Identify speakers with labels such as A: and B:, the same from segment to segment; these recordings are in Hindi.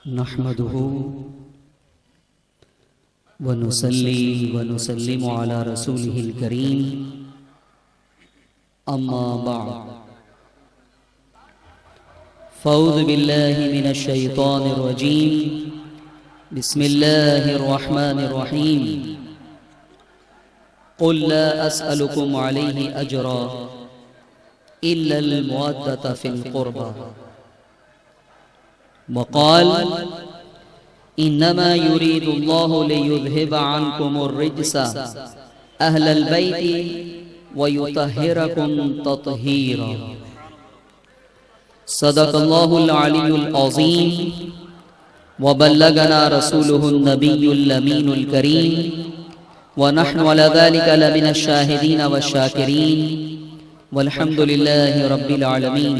A: नहमदुहु व नुसल्ली व नुसल्लिमु अला रसूलिहिल करीम अम्मा बअद फ़अऊज़ु बिल्लाहि मिनश शैतानिर रजीम बिस्मिल्लाहिर रहमानिर रहीम क़ुल ला अस्अलुकुम अलैहि अजरा इल्लल मवद्दता फ़िल क़ुरबा वक़ाल इन्नमा युरीदुल्लाहु लियुज़हिबा अन्कुमुर रिज्सा अहलल बैति व युतहिरकुम तत्हीरा। सदक़ल्लाहुल अलीयुल अज़ीम व बल्लगना रसूलुहुन नबियुल अमीनुल करीम व नहनु अला ज़ालिका लमिनश शाहिदीन वश्शाकिरीन वल्हम्दुलिल्लाहि रब्बिल आलमीन।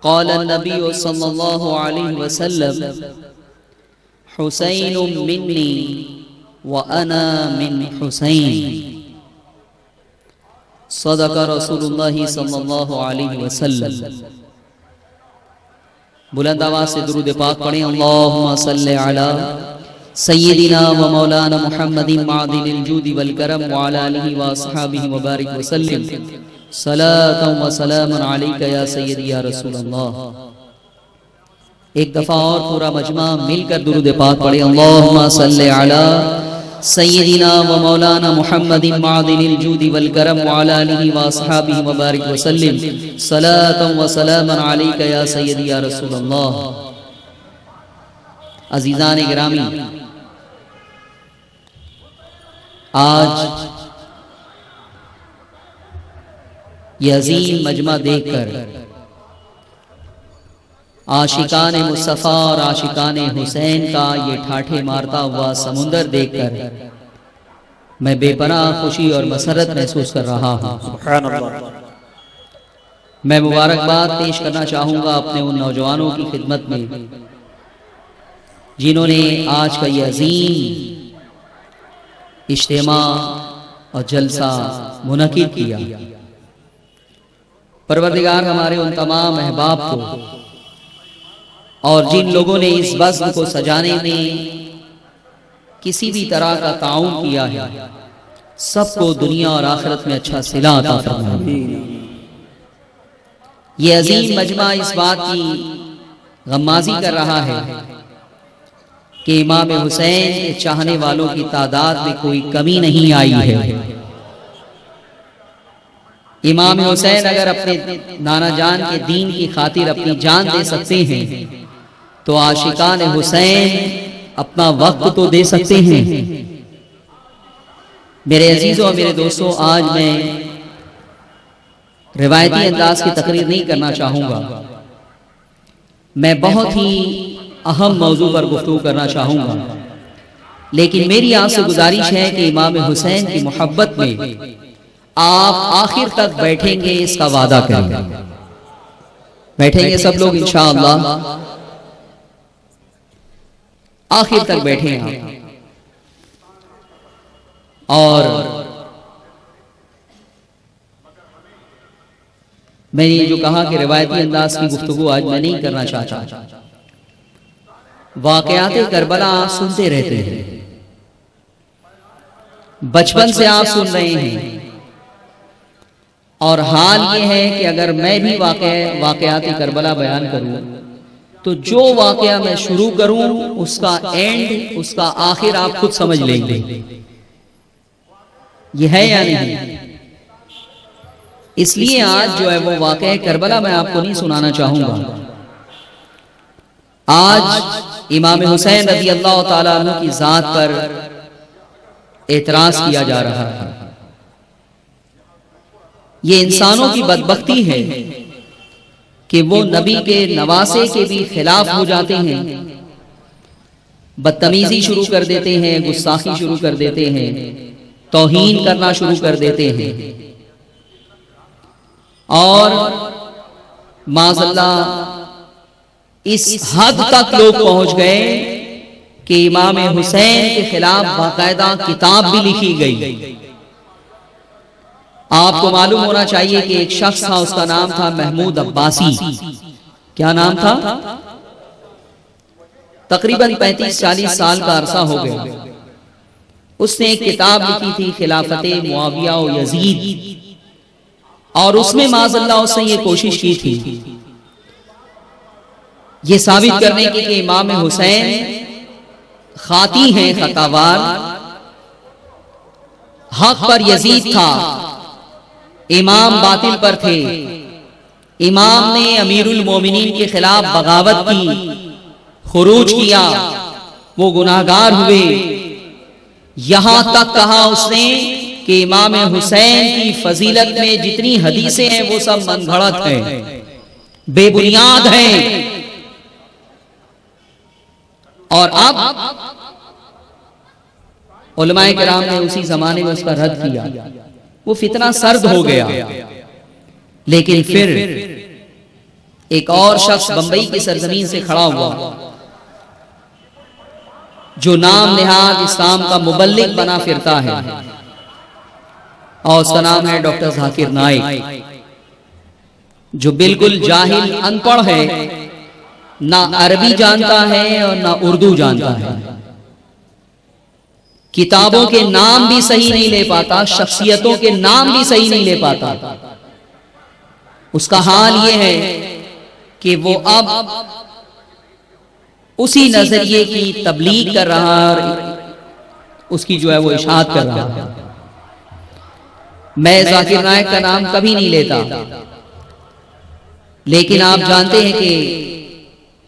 A: क़ाल नबी सल्लल्लाहु अलैहि वसल्लम हुसैन मिन्नी व अना मिन हुसैन। सदक़ रसूलुल्लाह सल्लल्लाहु अलैहि वसल्लम। बुलंद आवाज़ से दुरूद पाक पढ़ें। अल्लाहुम्मा सल्लि अला सय्यिदिना व मौलाना मुहम्मदिन मादिनिल जूदि वल करम व अला आलिहि व अस्हाबिहि व बारिक व सल्लिम सलातन व सलामन अलैका या सय्यदी या रसूलल्लाह। एक दफा और पूरा मजमा मिलकर दुरूद पाक पढ़े। अल्लाहुम्मा सल्लि अला सय्यिदिना व मौलाना मुहम्मदिन मादिनिल जूदि वल करम व अला आलिहि व अस्हाबिहि व बारिक व सल्लिम सलातन व सलामन अलैका या सय्यदी या रसूलल्लाह। अज़ीज़ान गिरामी, आज ये अजीम मजमा देखकर आशिकाने मुस्तफ़ा और आशिकाने हुसैन का ये ठाठे मारता हुआ समुंदर देखकर मैं बेपनाह खुशी और मसरत महसूस कर रहा हूँ। सुभान अल्लाह। मैं मुबारकबाद पेश करना चाहूँगा अपने उन नौजवानों की खिदमत में जिन्होंने आज का ये अजीम इज्तिमा और जलसा मुनक़िद किया। परवरदिगार हमारे उन तमाम अहबाब को और जिन लोगों ने इस बज़्म को सजाने में किसी भी तरह का ताउन किया है, सबको दुनिया और आखिरत में अच्छा सिला अता फरमाए। ये अजीम मजमा इस बात की गम्माज़ी कर रहा है कि इमाम हुसैन के चाहने वालों की तादाद में कोई कमी नहीं आई है। इमाम हुसैन अगर अपने नाना जान के दीन की खातिर अपनी जान दे सकते हैं तो आशिकान हुसैन अपना वक्त तो दे सकते हैं। मेरे अजीजों और मेरे दोस्तों, आज मैं रिवायती अंदाज की तकरीर नहीं करना चाहूँगा। मैं बहुत ही अहम मौजू पर गुफ्तगू करना चाहूँगा, लेकिन मेरी आपसे गुजारिश है कि इमाम हुसैन की मोहब्बत में आप आखिर तक बैठेंगे, इसका वादा करेंगे। बैठेंगे सब लोग इंशाअल्लाह, आखिर तक बैठेंगे। और मैंने जो कहा कि रिवायती अंदाज की गुफ्तगू आज मैं नहीं करना चाहता। वाक़यात करबला आप सुनते रहते हैं, बचपन से आप सुन रहे हैं, और हाल ये है कि अगर मैं भी वाक़यात करबला बयान करूं तो जो वाक़या मैं शुरू करूं उसका एंड, उसका आखिर आप खुद समझ लेंगे। ये है या नहीं? इसलिए आज जो है वो वाक़या करबला मैं आपको नहीं सुनाना चाहूंगा। आज इमाम हुसैन रज़ी अल्लाह ताला अन्हु की ज़ात पर एतराज़ किया जा रहा है। ये इंसानों की बदबख्ती है कि वो नबी के नवासे के भी खिलाफ हो जाते हैं, बदतमीजी शुरू कर देते हैं, गुस्ताखी शुरू कर देते हैं, तौहीन करना शुरू कर देते हैं। और माज़अल्लाह इस हद तक लोग पहुंच गए कि इमाम हुसैन के खिलाफ बाकायदा किताब भी लिखी गई। आपको मालूम होना चाहिए कि एक शख्स था, उसका नाम था महमूद अब्बासी। क्या नाम था? तकरीबन 35-40 साल का अरसा हो गया। उसने एक किताब लिखी थी खिलाफत मुआविया व यजीद, और उसमें माज़अल्लाह उसने ये कोशिश की थी ये साबित करने की कि इमाम हुसैन खाती हैं, खतावार, हक पर यजीद था, इमाम बातिल पर थे, इमाम ने अमीरुल मोमिनीन के खिलाफ बगावत की, खुरूज किया, वो गुनाहगार हुए। यहां तक कहा उसने कि इमाम हुसैन की फजीलत में जितनी हदीसें हैं वो सब मनगढ़ंत हैं, बेबुनियाद हैं। और अब उलमाए किराम ने उसी जमाने में उसका रद्द किया, वो फितना सर्द हो गया। लेकिन फिर एक और शख्स बंबई की सरजमीन से खड़ा हुआ जो नाम निहाद इस्लाम का मुबल्लिग बना फिरता है, और उसका नाम है डॉक्टर जाकिर नाइक, जो बिल्कुल जाहिल अनपढ़ है, ना अरबी जानता है और ना उर्दू जानता है, किताबों के नाम भी सही नहीं ले पाता, शख्सियतों के नाम भी सही नहीं ले पाता। उसका हाल यह है कि वो अब उसी नजरिए की तबलीग कर रहा है और उसकी जो है वो इशाअत कर रहा है। मैं जाकिर नाइक का नाम कभी नहीं लेता, लेकिन आप जानते हैं कि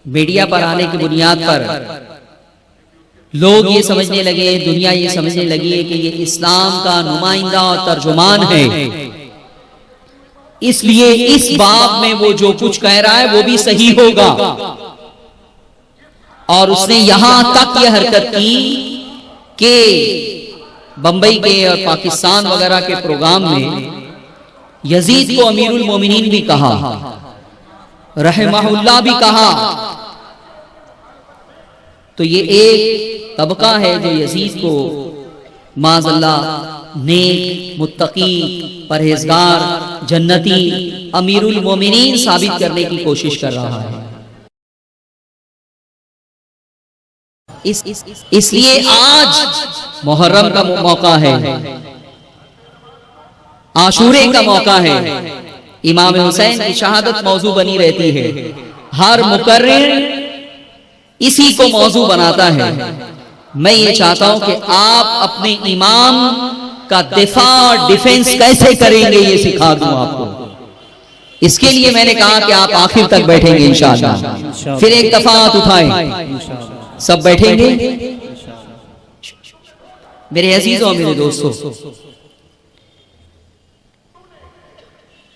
A: मीडिया पर आने की बुनियाद पर लोग ये समझने लगे, दुनिया ये समझने लगी है कि ये इस्लाम का नुमाइंदा और तर्जुमान है, इसलिए इस बाब में वो जो कुछ कह रहा है वो भी सही होगा। और उसने यहां तक यह हरकत की कि बंबई के और पाकिस्तान वगैरह के प्रोग्राम में यजीद को अमीरुल मोमिनीन भी कहा, रहमहुल्लाह भी कहा। तो ये एक तबका है जो यजीद को माज़अल्लाह नेक, मुत्तकी, परहेजगार, जन्नती, अमीरुल मोमिनीन साबित करने की कोशिश कर रहा है। इसलिए आज मुहर्रम का मौका है, आशूरे का मौका है, इमाम हुसैन की शहादत मौजू बनी रहती है, हर मुकर्रिर इसी को मौजू बनाता है। मैं ये चाहता हूं कि आप अपने इमाम का दिफा, डिफेंस कैसे करेंगे ये सिखा दूं आपको। इसके लिए मैंने कहा कि आप आखिर तक बैठेंगे इंशाअल्लाह। फिर एक दफा हाथ उठाएं, सब बैठेंगे। मेरे अजीजों, मेरे दोस्तों,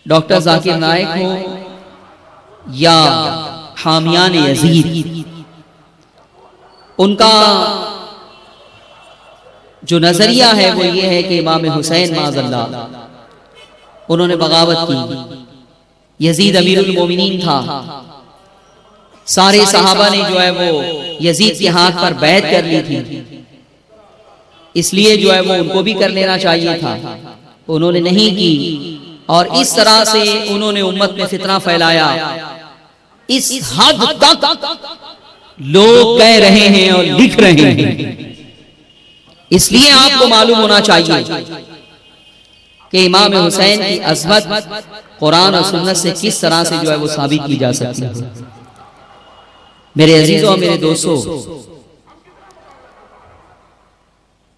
A: डॉक्टर जाकिर नाइक हो या हामियान यजीद, उनका जो नजरिया है वो ये है कि इमाम हुसैन माज़अल्लाह उन्होंने बगावत की, यजीद अमीरुल मोमिनीन था, सारे सहाबा ने जो है वो यजीद के हाथ पर बैत कर ली थी, इसलिए जो है वो उनको भी कर लेना चाहिए था, उन्होंने नहीं की। और इस तरह से उन्होंने उम्मत में फितना फैलाया। इस हद तक लोग कह रहे हैं और लिख रहे हैं। इसलिए आपको मालूम होना चाहिए कि इमाम हुसैन की अज़मत कुरान और सुन्नत से किस तरह से जो है वो साबित की जा सकती है। मेरे अजीजों, मेरे दोस्तों,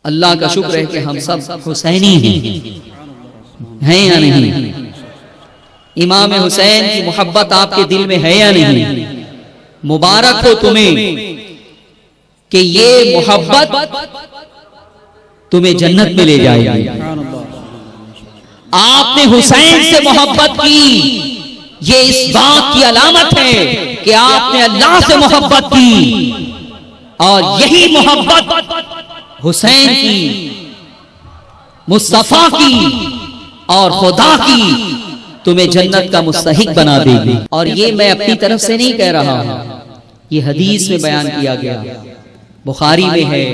A: अल्लाह का शुक्र है कि हम सब हुसैनी हैं या नहीं? इमाम हुसैन की मोहब्बत आपके दिल में है या नहीं? मुबारक हो तुम्हें कि ये मोहब्बत तुम्हें जन्नत में ले जाएगी। आपने हुसैन से मोहब्बत की, ये इस बात की अलामत है कि आपने अल्लाह से मोहब्बत की, और यही मोहब्बत हुसैन की, मुस्तफा की और खुदा की तुम्हें जन्नत का मुस्तहिक बना देगी। और ये मैं अपनी तरफ से नहीं कह रहा हूं, ये हदीस में बयान किया गया, बुखारी में है,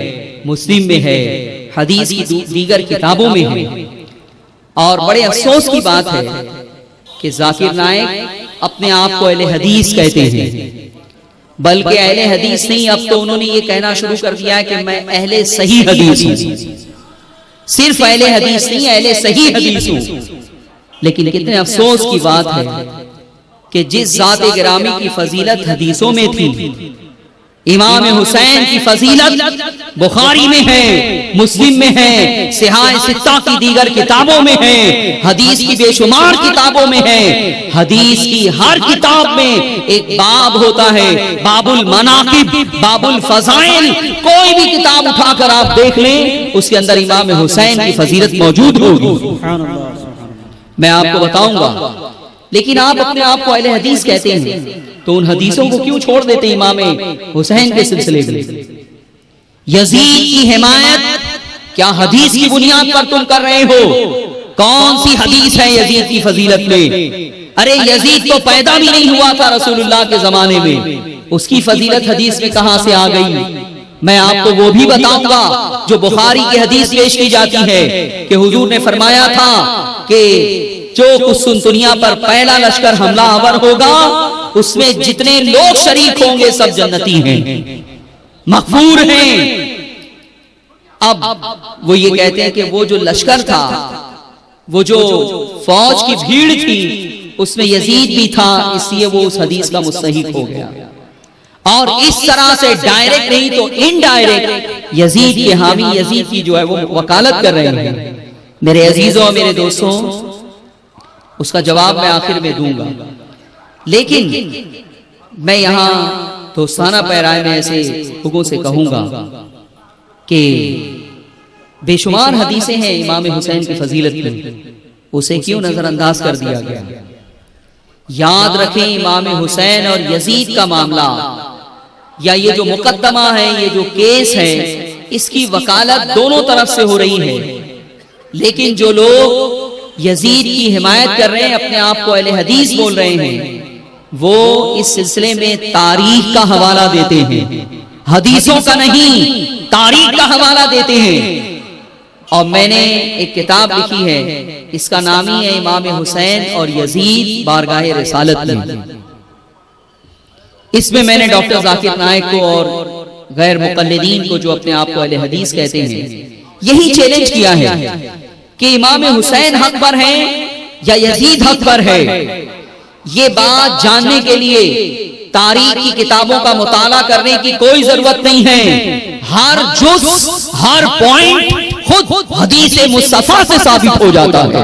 A: मुस्लिम में है, हदीस की दीगर किताबों में है। और बड़े अफसोस की बात है कि जाकिर नाइक अपने आप को अहले हदीस कहते हैं, बल्कि अहले हदीस नहीं, अब तो उन्होंने ये कहना शुरू कर दिया है कि मैं अहले सही हदीस हूं। सिर्फ अहले हदीस नहीं, अहले सही हदीस हूं। लेकिन कितने अफसोस की बात है कि जिस ज़ात गिरामी की फजीलत हदीसों में थी, इमाम हुसैन की फजीलत बुखारी में है, मुस्लिम में है, सिहाह सित्ता की दीगर किताबों में है, हदीस की बेशुमार किताबों में है। हदीस की हर किताब में एक बाब होता है, बाबुल मनाकिब, बाबुल फजाइल। कोई भी किताब उठाकर आप देख लें, उसके अंदर इमाम हुसैन की फजीलत मौजूद होगी। मैं आपको बताऊंगा। लेकिन आप अपने आप को अहले हदीस कहते हैं, तो उन हदीसों को क्यों छोड़ देते इमाम हुसैन के सिलसिले में? यजीद की हिमायत क्या हदीस की बुनियाद पर तुम कर रहे हो? कौन सी हदीस है यजीद की फजीलत में? अरे यजीद तो पैदा भी नहीं हुआ था रसूलुल्लाह के जमाने में, उसकी फजीलत हदीस में कहां से आ गई? मैं आपको वो भी बताऊंगा जो बुखारी की हदीस पेश की जाती है कि हुजूर ने फरमाया था कि जो कुछ दुनिया पर पहला लश्कर हमलावर होगा, उसमें जितने लोग शरीक होंगे सब जन्नती हैं, मकबूर हैं। अब वो ये कहते हैं कि वो जो लश्कर था, वो जो फौज की भीड़ थी, उसमें यजीद भी था, इसलिए वो उस हदीस का मुस्तहिक हो गया। और इस तरह से डायरेक्ट नहीं तो इनडायरेक्ट यजीद के हामी, यजीद की जो है वो वकालत कर रहे हैं। मेरे अजीजों और मेरे दोस्तों, उसका जवाब मैं आखिर में दूंगा, लेकिन मैं यहां दोस्ताना पैराए में ऐसे लोगों से कहूंगा कि बेशुमार हदीसें हैं इमाम हुसैन की फजीलत में, उसे क्यों नजरअंदाज कर दिया गया? याद रखें, इमाम हुसैन और यजीद का मामला या ये जो मुकद्दमा है, ये जो केस है, इसकी वकालत दोनों तरफ से हो रही है। लेकिन जो लोग यजीद की हिमायत कर रहे हैं, अपने आप को अहले हदीस बोल रहे हैं, वो इस सिलसिले में तारीख का हवाला देते हैं, हदीसों का नहीं, तारीख का हवाला देते हैं। और मैंने एक किताब लिखी है, इसका नाम ही है इमाम हुसैन और यजीद बारगाह रिसालत में। इसमें मैंने डॉक्टर जाकिर नाइक को और गैर मुकल्लिदीन को, जो अपने आप को अहले हदीस कहते हैं, यही चैलेंज किया है कि इमाम हुसैन हक पर है या यजीद हक पर है। ये बात जानने के लिए तारीख की किताबों का मुताला करने की कोई जरूरत नहीं है। हर जुज़, हर पॉइंट खुद हदीस मुस्तफा से साबित हो जाता है।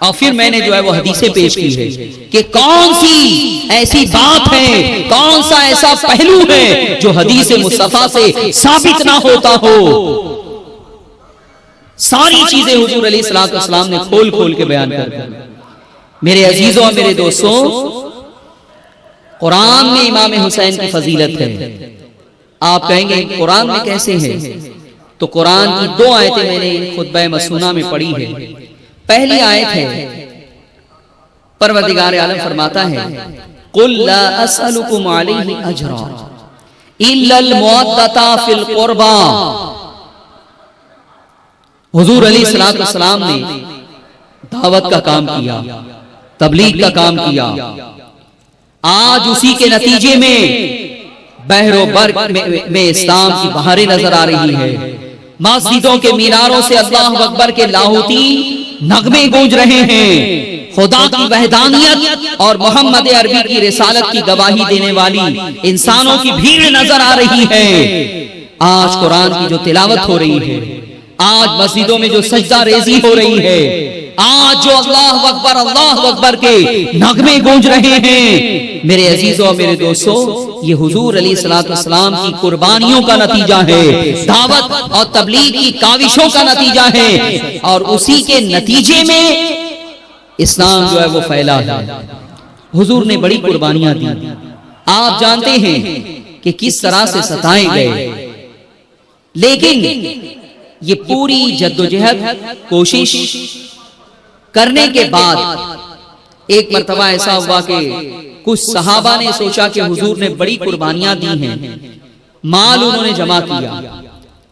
A: और फिर मैंने जो है वो हदीसें पेश की है कि कौन सी ऐसी बात है, कौन सा ऐसा पहलू है जो हदीस मुस्तफा से साबित ना होता हो। सारी चीजें हुजूर अलैहिस्सलाम ने खोल खोल के बयान कर दी। मेरे अजीजों और मेरे दोस्तों, कुरान में इमाम हुसैन की फजीलत है। आप कहेंगे कुरान में कैसे है? तो कुरान की दो आयतें मैंने खुतबा मसूना में पढ़ी है। पहली आयत है, परवरदिगार आलम फरमाता है, कुल ला असअलुकुम अलैहि अजरा इल्लल मुअद्दता फिल कुर्बा। हुजूर अलैहिस्सलाम ने दावत का काम किया, तबलीग का काम किया। आज उसी के नतीजे में बहरो बर्क में इस्लाम की बहारें नजर आ रही है। मस्जिदों के मीनारों से अल्लाह अकबर के लाहौती नगमे गूंज रहे हैं। खुदा की वहदानियत और मोहम्मद अरबी की रिसालत की गवाही देने वाली इंसानों की भीड़ नजर आ रही है। आज कुरान की जो तिलावत हो रही है, आज मस्जिदों में जो सजदा रेजी हो रही है, आज जो अल्लाह अकबर के नगमे गूंज रहे हैं, मेरे अजीजों और मेरे दोस्तों, ये हुजूर अलैहिस्सलाम की कुर्बानियों का नतीजा है, दावत और तबलीग की काविशों का नतीजा है। और उसी के नतीजे में इस्लाम जो है वो फैला है। हुजूर ने बड़ी कुर्बानियां दी। आप जानते हैं कि किस तरह से सताए गए, लेकिन ये पूरी जद्दोजहद कोशिश करने के बाद एक मर्तबा ऐसा हुआ कि कुछ सहाबा ने सोचा कि हुजूर ने बड़ी कुर्बानियां दी हैं, माल उन्होंने जमा किया,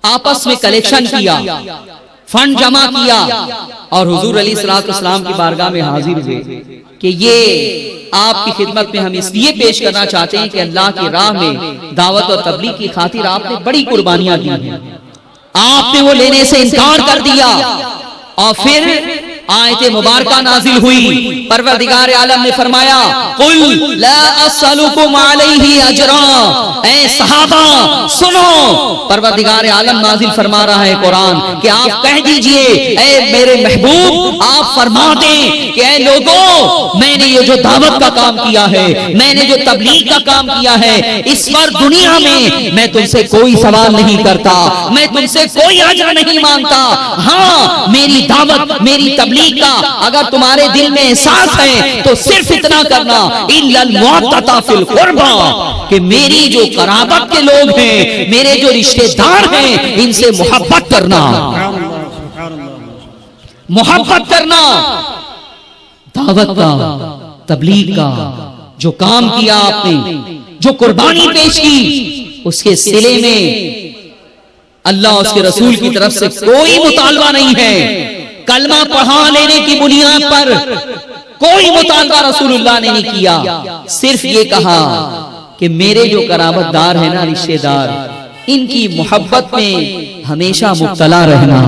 A: आपस में कलेक्शन किया, फंड जमा किया और हुजूर अलैहिस्सलाम की बारगाह में हाजिर हुए कि ये आपकी खिदमत में हम इसलिए पेश करना चाहते हैं कि अल्लाह की राह में दावत और तबलीग की खातिर आपने बड़ी कुर्बानियां दी हैं, आपने वो लेने से इनकार कर दिया। और फिर आयत मुबारका नाजिल हुई, परवरदिगार आलम ने फरमाया कुल ला अस्सलुकुम अलैहि अजरा, ऐ सहाबा सुनो, परवरदिगार आलम नाजिल फरमा रहा है कुरान कि आप कह दीजिए, ऐ मेरे महबूब आप फरमा दें कि ऐ लोगों, मैंने ये जो दावत का काम किया है, मैंने जो तबलीग का काम किया है, इस पर दुनिया में मैं तुमसे कोई सवाल नहीं करता, मैं तुमसे कोई अजर नहीं मांगता। हाँ, मेरी दावत मेरी तबलीग का अगर तुम्हारे दिल में एहसास है तो सिर्फ इतना करना, इल्लल मुअत्तता फिल कुर्बा, कि मेरी जो कराबत के लोग हैं, मेरे जो रिश्तेदार हैं, इनसे मोहब्बत करना, मोहब्बत करना। दावत का, तबलीग का जो काम किया आपने, जो कुर्बानी पेश की, उसके सिले में अल्लाह उसके रसूल की तरफ से कोई मुतालबा नहीं है। कलमा पढ़ा लेने की बुनियाद पर कोई मुतालबा रसूलुल्लाह ने नहीं किया, सिर्फ ये कहा कि मेरे जो कराबतदार है ना, रिश्तेदार, इनकी मोहब्बत में हमेशा मुब्तला रहना।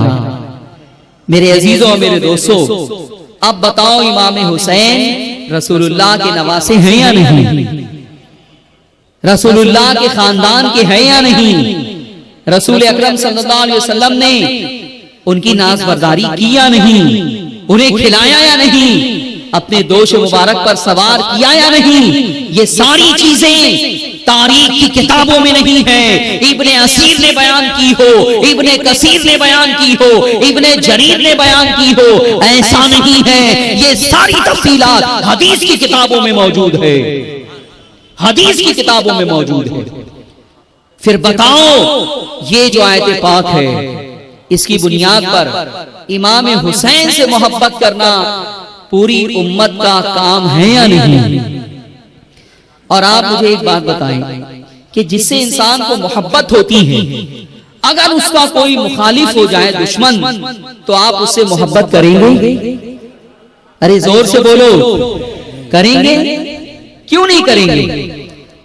A: मेरे अजीजों और मेरे दोस्तों, अब बताओ इमाम हुसैन रसूलुल्लाह के नवासे हैं या नहीं? रसूलुल्लाह के खानदान के हैं या नहीं? रसूल अकरम सल्लल्लाहु अलैहि वसल्लम ने उनकी नाज़बरदारी की या नहीं? उन्हें खिलाया या नहीं? अपने दोष मुबारक पर सवार किया या नहीं? ये सारी चीजें तारीख की किताबों में नहीं है। इब्ने असीर ने बयान की हो, इब्ने कसीर ने बयान की हो, इब्ने जरीर ने बयान की हो, ऐसा नहीं है। ये सारी तफसीलात हदीस की किताबों में मौजूद है, हदीस की किताबों में मौजूद है। फिर बताओ, ये जो आयत पाक है, इसकी बुनियाद पर इमाम हुसैन से मोहब्बत करना पूरी उम्मत का काम है या नहीं? और आप मुझे एक बात बताएं कि जिससे इंसान को मोहब्बत होती है, अगर उसका कोई मुखालिफ हो जाए, दुश्मन, तो आप उससे मोहब्बत करेंगे? अरे जोर से बोलो, करेंगे? क्यों नहीं करेंगे?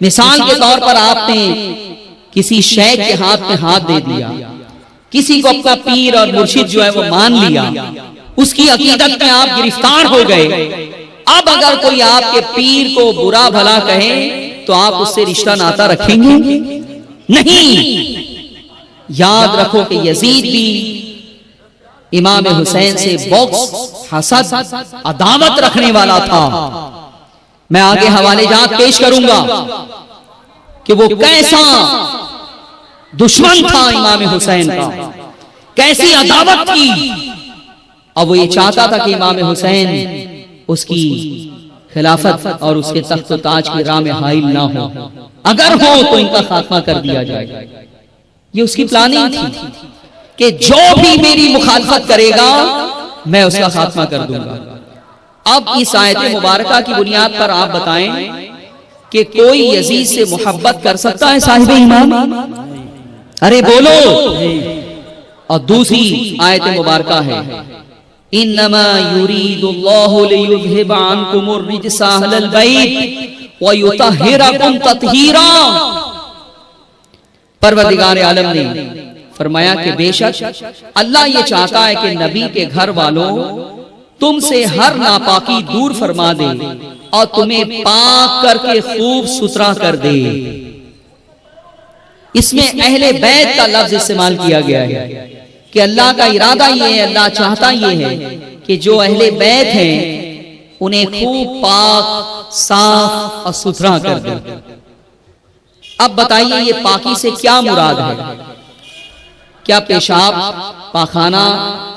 A: मिसाल के तौर पर आपने किसी शेख के हाथ में हाथ दे दिया, किसी को अपना पीर और मुर्शिद जो है वो मान लिया, उसकी अकीदत में आप गिरफ्तार हो गए। अब अगर कोई आपके पीर को बुरा भला कहे तो आप उससे रिश्ता नाता रखेंगे? नहीं। याद रखो कि यजीद भी इमाम हुसैन से बग़्ज़, हसद, अदावत रखने वाला था। मैं आगे हवाले जात पेश करूंगा कि वो कैसा दुश्मन था इमाम हुसैन का, कैसी अदावत थी। और वो ये चाहता था कि इमाम हुसैन उसकी खिलाफत और उसके तख्त ताज की राह में हाइल ना हो, अगर हो तो इनका खात्मा कर दिया जाए। ये उसकी प्लानिंग थी कि जो भी मेरी मुखालफत करेगा मैं उसका खात्मा कर दूंगा। अब इस आयत मुबारका की बुनियाद पर आप बताएं कि कोई यजीद से मोहब्बत कर सकता है साहिब ईमान? अरे बोलो। और दूसरी आयत मुबारका है, इन्नमा युरीदुल्लाहु लियुज़हिबा अन्कुमुर रिज्सा अहलल बैत व युतहिरकुम तत्हीरा। परवरदिगार आलम ने फरमाया कि बेशक अल्लाह ये चाहता है कि नबी के घर वालों तुमसे हर नापाकी दूर फरमा दे और तुम्हें पाक करके खूब सुथरा कर दे। इसमें अहले बैत का लफ्ज इस्तेमाल किया गया है कि अल्लाह का इरादा ये है, अल्लाह चाहता ये है कि जो अहले बैत हैं उन्हें खूब पाक, साफ और सुथरा कर दे। अब बताइए ये पाकी से क्या मुराद है? क्या पेशाब, पाखाना,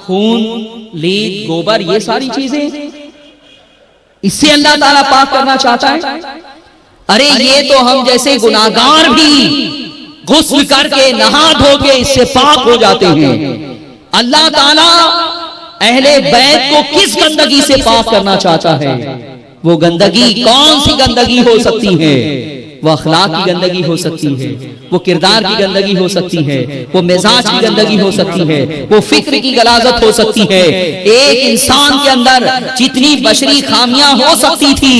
A: खून, लीद, गोबर, ये सारी चीजें इससे अल्लाह ताला पाक करना चाहता है? अरे ये तो हम जैसे गुनाहगार भी गुस्ल करके नहा धो के इससे पाक हो जाते हैं। अल्लाह ताला अहले बैत को किस गंदगी से पाक करना चाहता है? वो गंदगी कौन सी गंदगी हो सकती है? वो अखलाक की गंदगी हो सकती है, वो किरदार की गंदगी हो सकती है, वो मिजाज की गंदगी हो सकती है, वो फिक्र की गलाजत हो सकती है। एक इंसान के अंदर जितनी बशरी खामियां हो सकती थी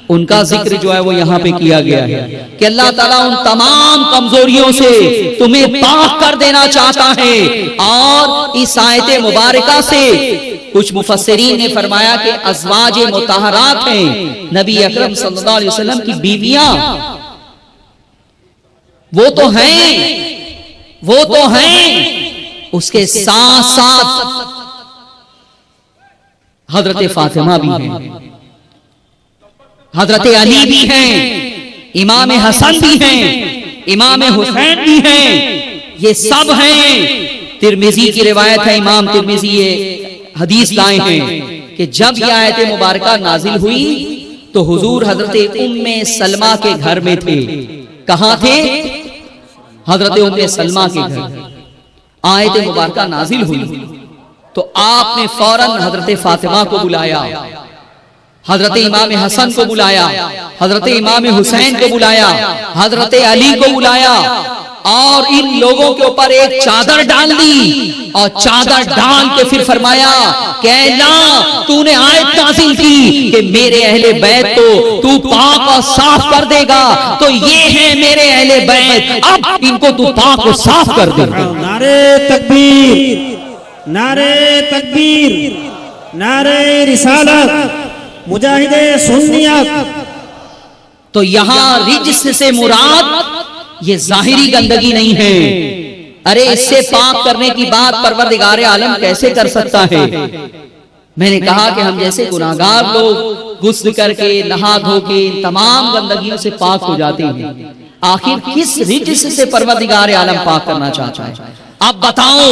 A: उनका जिक्र जो है वो यहाँ पे किया गया है कि अल्लाह ताला उन तमाम कमजोरियों से तुम्हें पाक कर देना चाहता है। और इस आयत मुबारका से कुछ मुफस्सिरीन ने फरमाया कि अज़वाज मुतहरात हैं, नबी अकरम सल्लल्लाहु अलैहि वसल्लम की बीवियां, वो तो हैं, उसके साथ साथ हजरत फातिमा भी हैं, हजरत अली भी हैं, इमाम हसन भी हैं, इमाम हुसैन भी हैं, ये सब हैं। तिरमिजी की रिवायत है, इमाम तिरमिजी ये हदीस लाए हैं कि जब यह आयत मुबारका नाजिल हुई तो हुजूर हजरत उम्मे सलमा के घर में थे। कहां थे? हजरत उम्मे सलमा के घर। आयत मुबारका नाजिल हुई तो आपने फौरन हजरत फातिमा को बुलाया, हजरत इमाम हसन को बुलाया, हजरत इमाम हुसैन को बुलाया, हजरत अली को बुलाया और इन लोगों के ऊपर एक चादर डाल दी और चादर डाल के फिर फरमाया कि अल्लाह तूने आयत नाज़िल की कि मेरे अहले बैत तो तू पाक और साफ कर देगा, तो ये है मेरे अहले बैत, अब इनको तू पाक और साफ कर दे।
B: नारे तकबीर, नारे तकबीर, नारे रिसालत, मुजाहिदे सुन्नियत।
A: तो यहां रिज्स से मुराद ये जाहिरी गंदगी नहीं है। अरे इससे पाक करने की बात परवरदिगार आलम कैसे कर सकता है? मैंने कहा कि हम जैसे गुनाहगार लोग गुस्ल करके नहा धो के तमाम गंदगियों से पाक हो जाते हैं, आखिर किस रिज्स से परवरदिगार आलम पाक करना चाहता है? अब बताओ,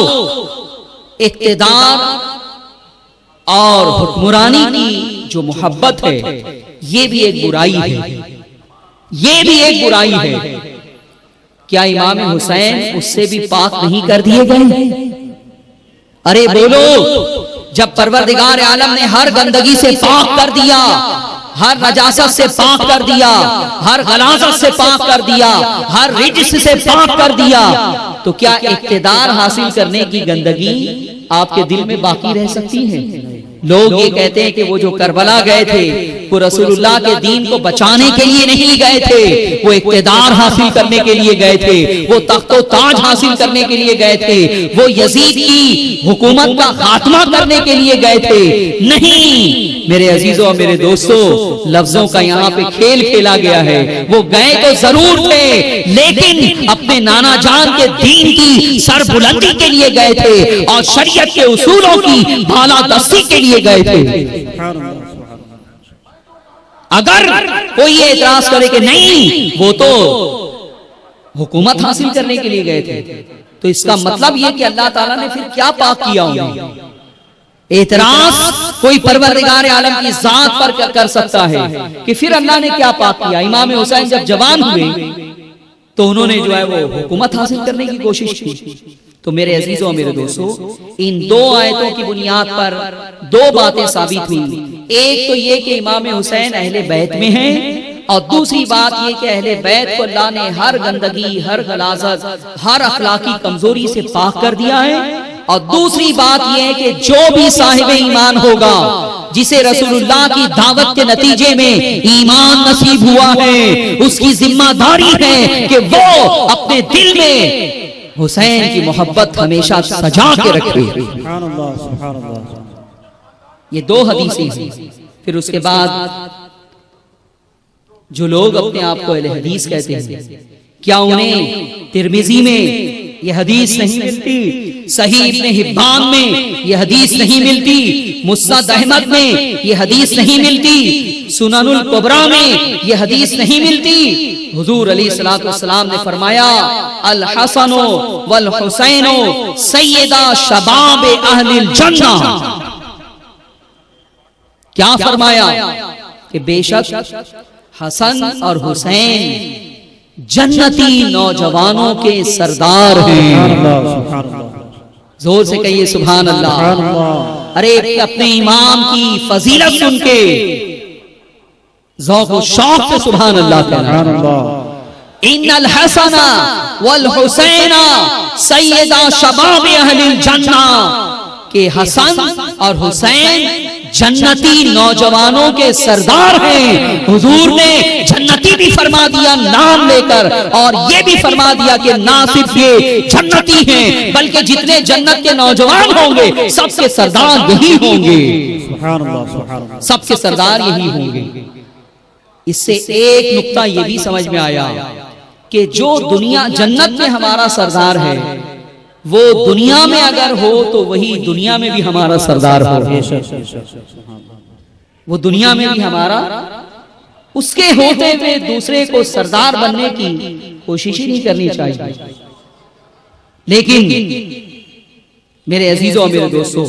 A: इक्तिदार और हुक्मरानी की जो मोहब्बत है ये भी एक बुराई है, ये भी एक बुराई है। क्या इमाम हुसैन उससे भी पाक नहीं कर दिए गए? अरे बोलो, जब परवरदिगार आलम ने हर गंदगी से पाक कर दिया, हर नजासत से पाक कर दिया, हर गलाजत से पाक कर दिया, हर रिज्स से पाक कर दिया, तो क्या इक्तिदार हासिल करने की गंदगी आपके दिल में बाकी रह सकती है? लोग ये कहते हैं कि वो जो करबला गए थे वो रसूलुल्लाह के दीन को बचाने के लिए नहीं गए थे, वो इक्तिदार हासिल करने के लिए गए थे, वो तख्तो ताज हासिल करने के लिए गए थे, वो यजीद की हुकूमत का खात्मा करने के लिए गए थे। नहीं मेरे अजीजों और मेरे दोस्तों, लफ्जों का यहाँ पे खेल खेला गया है। वो गए तो जरूर थे, लेकिन अपने नाना जान के दीन की सरबुलंदी के लिए गए थे और शरीयत के उसूलों की बालादस्ती के लिए गए थे। अगर कोई ये एतराज करे कि नहीं वो तो हुकूमत हासिल करने के लिए गए थे, तो इसका मतलब ये कि अल्लाह ताला ने फिर क्या पाक किया उन्हें? एतराज कोई परवरदिगार आलम की जात पर कर सकता है कि फिर अल्लाह ने क्या पाक किया। इमाम हुसैन जब जवान हुए तो उन्होंने जो है वो हुकूमत हासिल करने की कोशिश की। तो मेरे अजीजों मेरे दोस्तों, इन दो आयतों की बुनियाद पर दो बातें साबित हुई। एक तो ये कि इमाम हुसैन अहले बैत में हैं, और दूसरी बात ये कि अहले बैत को अल्लाह ने हर गंदगी, हर गलाजत, हर अखलाकी कमजोरी से पाक कर दिया है। और दूसरी बात यह है कि जो भी साहिब ईमान होगा, जिसे रसूलुल्लाह की दावत के नतीजे में ईमान नसीब हुआ है, उसकी जिम्मेदारी है कि वो अपने दिल में हुसैन की मोहब्बत हमेशा सजा के रखे। ये दो हदीसें हैं। फिर उसके बाद जो लोग अपने आप को अहले हदीस कहते हैं, क्या उन्हें तिरमिजी में ये हदीस नहीं मिलती, सही इब्ने हिब्बान में ये हदीस नहीं मिलती, मुस्नद अहमद में ये हदीस नहीं मिलती, सुननुल कुबरा में ये हदीस नहीं मिलती? हुजूर अलैहिस्सलातु वस्सलाम ने फरमाया, अल हसनो वल हुसैनो सय्यदा शबाब अहलिल जन्ना। क्या फरमाया कि बेशक हसन और हुसैन जन्नती नौजवानों के सरदार हैं। जोर से कहिए सुभान अल्लाह। अरे अपने इमाम की फजीलत सुन के ज़ौक़ व शौक़ से सुभान अल्लाह कहना। इन्नल हसना वल हुसैना सैयदा शबाब अहलिल जन्ना, के हसन और हुसैन जन्नती नौजवानों के सरदार हैं। हुजूर ने जन्नती भी फरमा दिया नाम लेकर, और ये भी फरमा दिया कि ना सिर्फ ये जन्नती हैं बल्कि जितने जन्नत के नौजवान होंगे सबके सरदार यही होंगे। सुभान अल्लाह, सुभान अल्लाह, सबके सरदार यही होंगे। इससे एक नुक्ता ये भी समझ में आया कि जो दुनिया जन्नत में हमारा सरदार है, वो दुनिया में अगर हो तो वही दुनिया में भी हमारा सरदार हो। वो दुनिया में भी हमारा, उसके होते हुए दूसरे को सरदार बनने की कोशिश ही नहीं करनी चाहिए। लेकिन मेरे अजीजों और मेरे दोस्तों,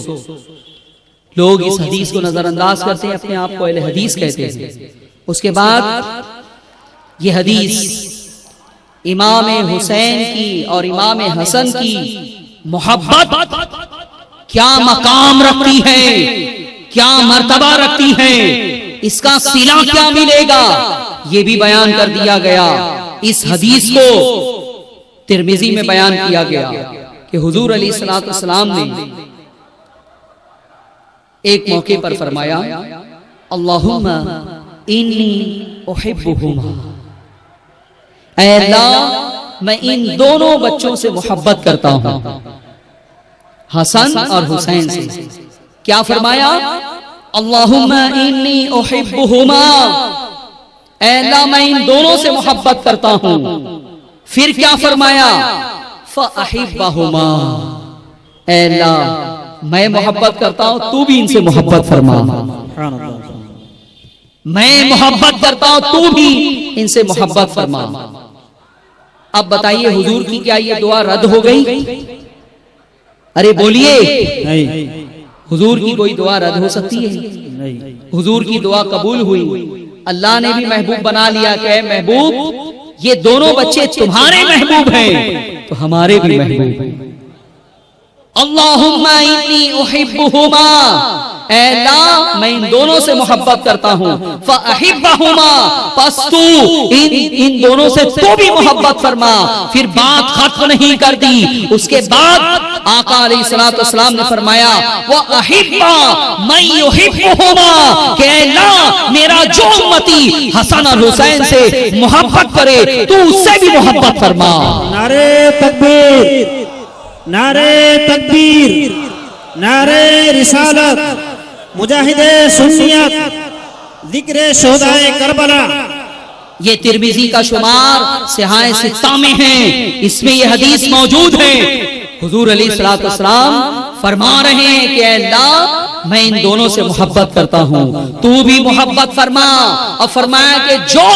A: लोग इस हदीस को नजरअंदाज करते हैं, अपने आप को अहले हदीस कहते हैं। उसके बाद ये हदीस इमाम हुसैन की और इमाम हसन की मोहब्बत क्या मकाम रखती है, क्या मर्तबा रखती है, इसका सिला क्या मिलेगा, ये भी बयान कर दिया गया। इस हदीस को तिरमिजी में बयान किया गया कि हुजूर अलैहिस्सलातु वस्सलाम ने एक मौके पर फरमाया, अल्लाहुम्मा इन्नी उहिब्बुहुमा, ऐ अल्लाह मैं इन दोनों बच्चों से मोहब्बत करता हूं, हसन और हुसैन से। क्या फरमाया? अल्लाहुम्मा इन्नी उहिब्बुहुमा, ऐ अल्लाह मैं इन दोनों से मोहब्बत करता हूं। फिर क्या फरमाया? फ़अहिब्बहुमा, ऐ अल्लाह मैं मोहब्बत करता हूं, तू भी इनसे मोहब्बत फरमा। मैं मोहब्बत करता हूं, तू भी इनसे मोहब्बत फरमा। अब बताइए हुजूर की क्या ये दुआ रद्द हो गई? अरे बोलिए, हुजूर की कोई दुआ रद्द हो सकती है? नहीं। हुजूर की दुआ कबूल हुई। अल्लाह ने भी महबूब बना लिया कि महबूब ये दोनों बच्चे तुम्हारे महबूब हैं तो हमारे भी महबूब हैं। अल्लाहुम्मा इन्नी उहिब्बुहुमा, ऐ अल्लाह मैं इन दोनों से मोहब्बत करता हूँ। फ़अहिब्बहुमा, पस तू इन दोनों से तू भी मोहब्बत फरमा। फिर बात खत्म नहीं कर दी। उसके बाद आका अलैहिस्सलातु वस्सलाम ने फरमाया, वअहिब्बा मैं युहिब्बुहुमा, कि अल्लाह मेरा जो उम्मती हसन और हुसैन से मोहब्बत करे तू उससे भी मोहब्बत फरमा।
B: नारे तकबीर, नारे तकबीर, नारे रिसालत, मुजाहिदे सुन्नियत, जिक्रे शोहदाए करबला।
A: ये तिरमिजी का शुमार सिहाए सित्ता में है, इसमें ये हदीस मौजूद है। हुजूर अलैहिस्सलातु वस्सलाम फरमा रहे हैं कि अल्लाह मैं इन दोनों से मोहब्बत करता हूँ, तू भी मोहब्बत फरमा। और फरमाया कि जो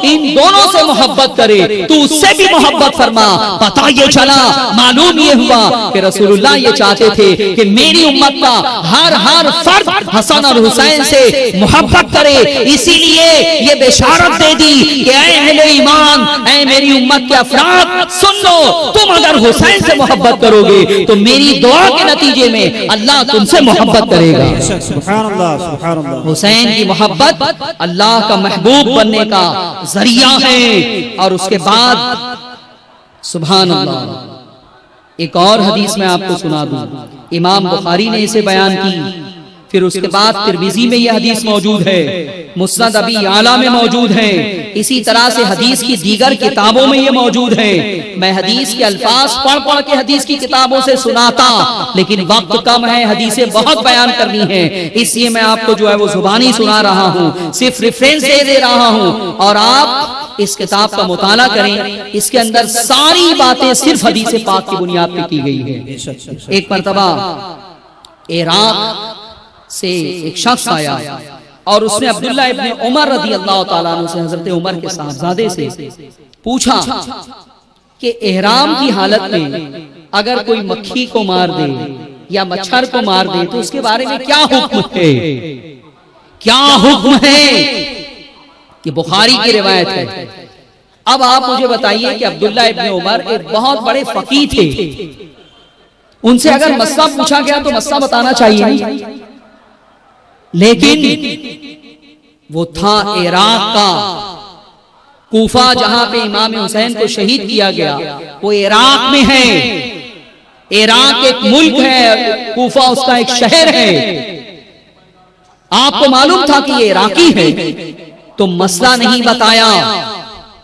A: इन दोनों से मोहब्बत करे तू उससे भी मोहब्बत फरमा। पता ये चला, मालूम ये हुआ कि रसूलुल्लाह ये चाहते थे कि मेरी उम्मत का हर फर्द हसन और हुसैन से मोहब्बत करे। इसीलिए ये बेशारत दे दी कि ऐ अहले ईमान, ऐ मेरी उम्मत के अफराद सुन लो, तुम अगर हुसैन से मोहब्बत करोगे तो मेरी दुआ के नतीजे में अल्लाह तुमसे मोहब्बत करेगा।
B: सुभान अल्लाह, सुभान अल्लाह।
A: हुसैन की मोहब्बत अल्लाह का महबूब बनने का जरिया है। और उसके बाद सुभान अल्लाह एक और हदीस मैं आपको सुना दूं, इमाम बुखारी ने इसे बयान की। फिर उसके बाद तिरमिजी में यह हदीस मौजूद है, मुस्नद अबी आला में मौजूद है, इसी तरह से हदीस की दीगर किताबों में यह मौजूद है। मैं हदीस के अल्फाज पढ़ के हदीस की किताबों से सुनाता, लेकिन वक्त कम है, हदीसें बहुत बयान करनी है, इसलिए मैं आपको जो है वो जुबानी सुना रहा हूँ, सिर्फ रेफरेंस दे रहा हूँ। और आप इस किताब का मुताला करें, इसके अंदर सारी बातें सिर्फ हदीस पाक की बुनियाद पे की गई है। एक मरतबा इराक से एक शख्स आया और उसने अब्दुल्लाह इब्ने उमर रज़ी अल्लाह ताला अन्हु से, हजरत उमर के साहबजादे से पूछा कि एहराम की हालत में अगर कोई मक्खी को मार दे या मच्छर को मार दे तो उसके बारे में क्या हुक्म है, क्या हुक्म है? कि बुखारी की रिवायत है। अब आप मुझे बताइए कि अब्दुल्लाह इब्ने उमर एक बहुत बड़े फकीह थे, उनसे अगर मसला पूछा गया तो मसला बताना चाहिए, लेकिन वो था इराक का। कूफा जहां पे इमाम हुसैन को शहीद किया गया वो इराक में है। इराक एक मुल्क है, कूफा उसका एक शहर है। आपको मालूम था कि ये इराकी है तो मसला नहीं बताया,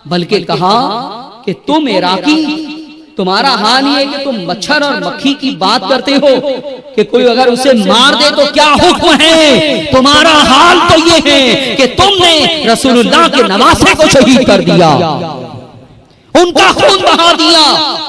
A: बल्कि कहा कि तुम इराकी, तुम्हारा हाल ये है कि तुम मच्छर और मक्खी की बात करते हो कि कोई अगर उसे मार दे तो क्या हुक्म है। तुम्हारा हाल तो ये है कि तुमने रसूलुल्लाह के नवासे को शहीद कर दिया, उनका खून बहा दिया।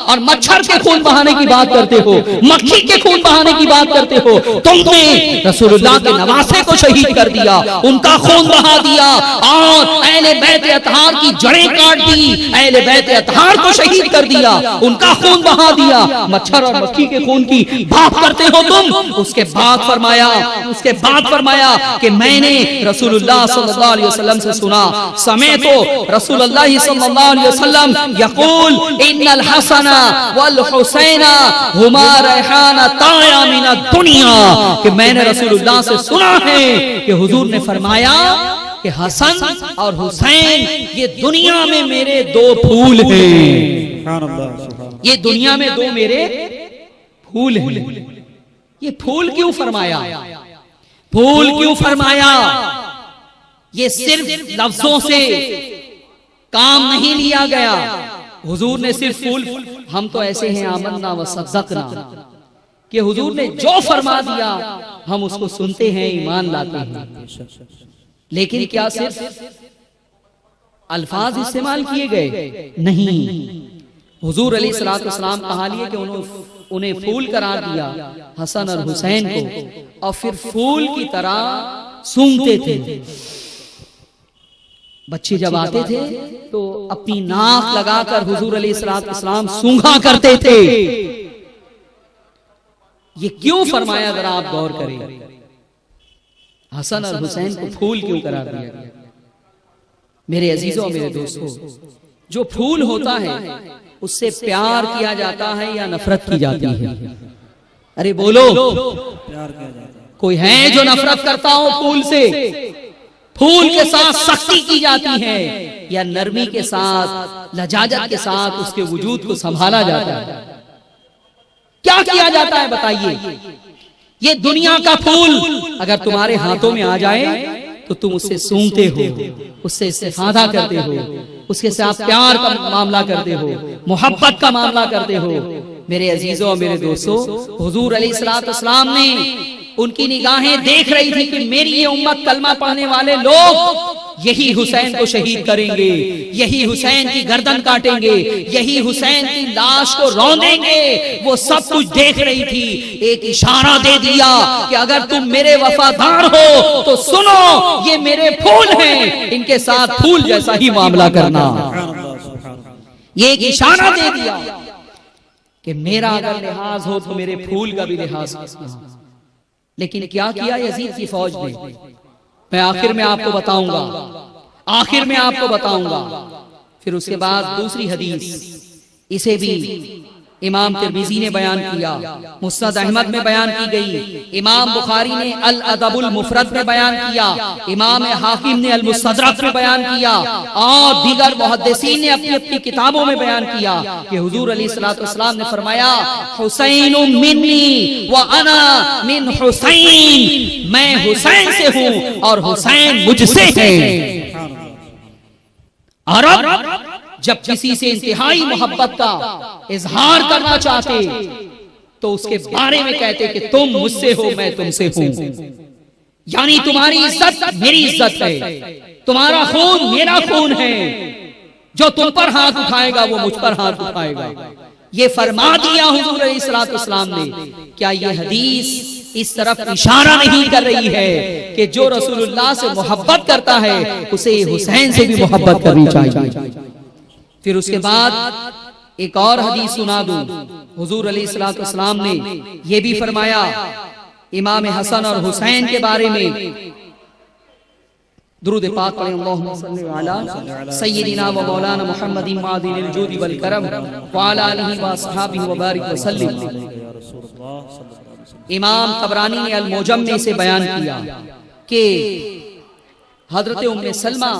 A: और मच्छर के खून बहाने की बात करते हो, मक्खी के खून बहाने की बात करते हो। तुमने रसूलुल्लाह के नवासे को शहीद कर दिया, उनका खून बहा दिया और अहले बैत अतहार की जड़ें काट दी, अहले बैत अतहार को शहीद कर दिया, उनका खून बहा दिया। मच्छर और मक्खी के खून की बात करते हो तुम। उसके बाद फरमाया कि मैंने रसूलुल्लाह सल्लल्लाहु अलैहि वसल्लम से सुना, समय तो रसूलुल्लाह सल्लल्लाहु अलैहि वसल्लम यक़ूल इन्नल हसना वल हुसैना हुमा रैहाना ताया मिना दुनिया, कि मैंने रसूलुल्लाह से सुना है कि हुजूर ने फरमाया कि हसन और हुसैन ये दुनिया में मेरे दो फूल हैं। ये दुनिया में दो मेरे फूल हैं। ये फूल क्यों फरमाया? फूल क्यों फरमाया? ये सिर्फ लफ्जों से काम नहीं लिया गया। हुजूर ने सिर्फ फूल, हम तो ऐसे हैं आमन्ना व सद्दक़ना, कि हुजूर ने जो फरमा दिया हम उसको सुनते हैं, ईमान लाते हैं। लेकिन क्या सिर्फ अल्फाज इस्तेमाल किए गए? नहीं। हुजूर अलैहिस्सलातु वस्सलाम कहा लिए कि उन्हें फूल करार दिया हसन और हुसैन को, और फिर फूल की तरह सूंघते थे। बच्चे जब आते थे तो अपनी नाक लगाकर हुजूर अलैहिस्सलातु वस्सलाम सूंघा करते थे। ये क्यों फरमाया, जरा आप गौर करें। हसन और हुसैन को फूल क्यों करार दिया गया? मेरे अजीजों और मेरे दोस्तों, जो फूल होता है उससे प्यार किया जाता है या नफरत की जाती है? अरे बोलो,
B: प्यार किया जाता है।
A: कोई है जो नफरत करता हो फूल से? फूल के साथ सख्ती की जाती है या नरमी के साथ, लजाजत के साथ उसके वजूद को संभाला जाता है? क्या किया जाता है बताइए? ये दुनिया का फूल अगर तुम्हारे हाथों में आ जाए तो तुम उससे सूंघते हो, उससे इस्तिफादा करते हो, उसके साथ प्यार का मामला करते हो, मोहब्बत का मामला करते हो। मेरे अजीजों और मेरे दोस्तों, हुजूर अलैहिस्सलातु वस्सलाम ने, उनकी निगाहें देख रही थी कि मेरी ये उम्मत कलमा पढ़ने वाले लोग यही हुसैन को शहीद करेंगे, यही हुसैन की गर्दन काटेंगे, यही हुसैन की लाश को रौंदेंगे। वो सब कुछ देख रही थी। एक इशारा दे दिया कि अगर तुम मेरे वफादार हो तो सुनो, ये मेरे फूल हैं, इनके साथ फूल जैसा ही मामला करना। ये एक इशारा दे दिया कि मेरा अगर लिहाज हो तो मेरे फूल का भी लिहाज करना। लेकिन क्या किया यजीद की फौज ने? मैं आखिर में आपको बताऊंगा, फिर उसके बाद दूसरी हदीस, इसे भी इमाम तिर्मिज़ी ने बयान किया, मुस्नद अहमद में बयान की गई, इमाम बुखारी ने अल अदबुल मुफरद में बयान किया, इमाम हाकिम ने अल मुस्तदरक में बयान किया, और दीगर मुहद्दिसीन ने अपनी अपनी किताबों में बयान किया कि हुजूर अलैहिस्सलातु वस्सलाम ने फरमाया, हुसैनुम मिन्नी व अना मिन हुसैन, मैं हुसैन से हूं और हुसैन मुझसे है। अरब जब किसी से इंतहाई मोहब्बत का इजहार करना चाहते तो उसके बारे में कहते कि तुम मुझसे हो, मैं तुमसे हूं, यानी तुम्हारी इज्जत मेरी इज्जत है, तुम्हारा खून मेरा खून है, जो तुम पर हाथ उठाएगा वो मुझ पर हाथ उठाएगा। ये फरमा दिया हुजूर अलैहिस्सलातु वस्सलाम ने। क्या ये हदीस इस तरफ इशारा नहीं कर रही है कि जो रसूलुल्लाह से मोहब्बत करता है उसे हुसैन से भी मोहब्बत करनी चाहिए? फिर उसके बाद एक और हदीस सुना दूं। हुजूर अलैहिस्सलातु वस्सलाम ने यह भी फरमाया इमाम हसन और हुसैन के बारे में, दुरूद पाक पढ़ें, अल्लाहुम्मा सल्लि अला सय्यिदिना व मौलाना मुहम्मदिन मादिनिल जूदि वल करम व अला आलिहि व अस्हाबिहि व बारिक व सल्लिम। इमाम तबरानी ने अल मुजम में इसे बयान किया कि हजरत उम्मे सलमा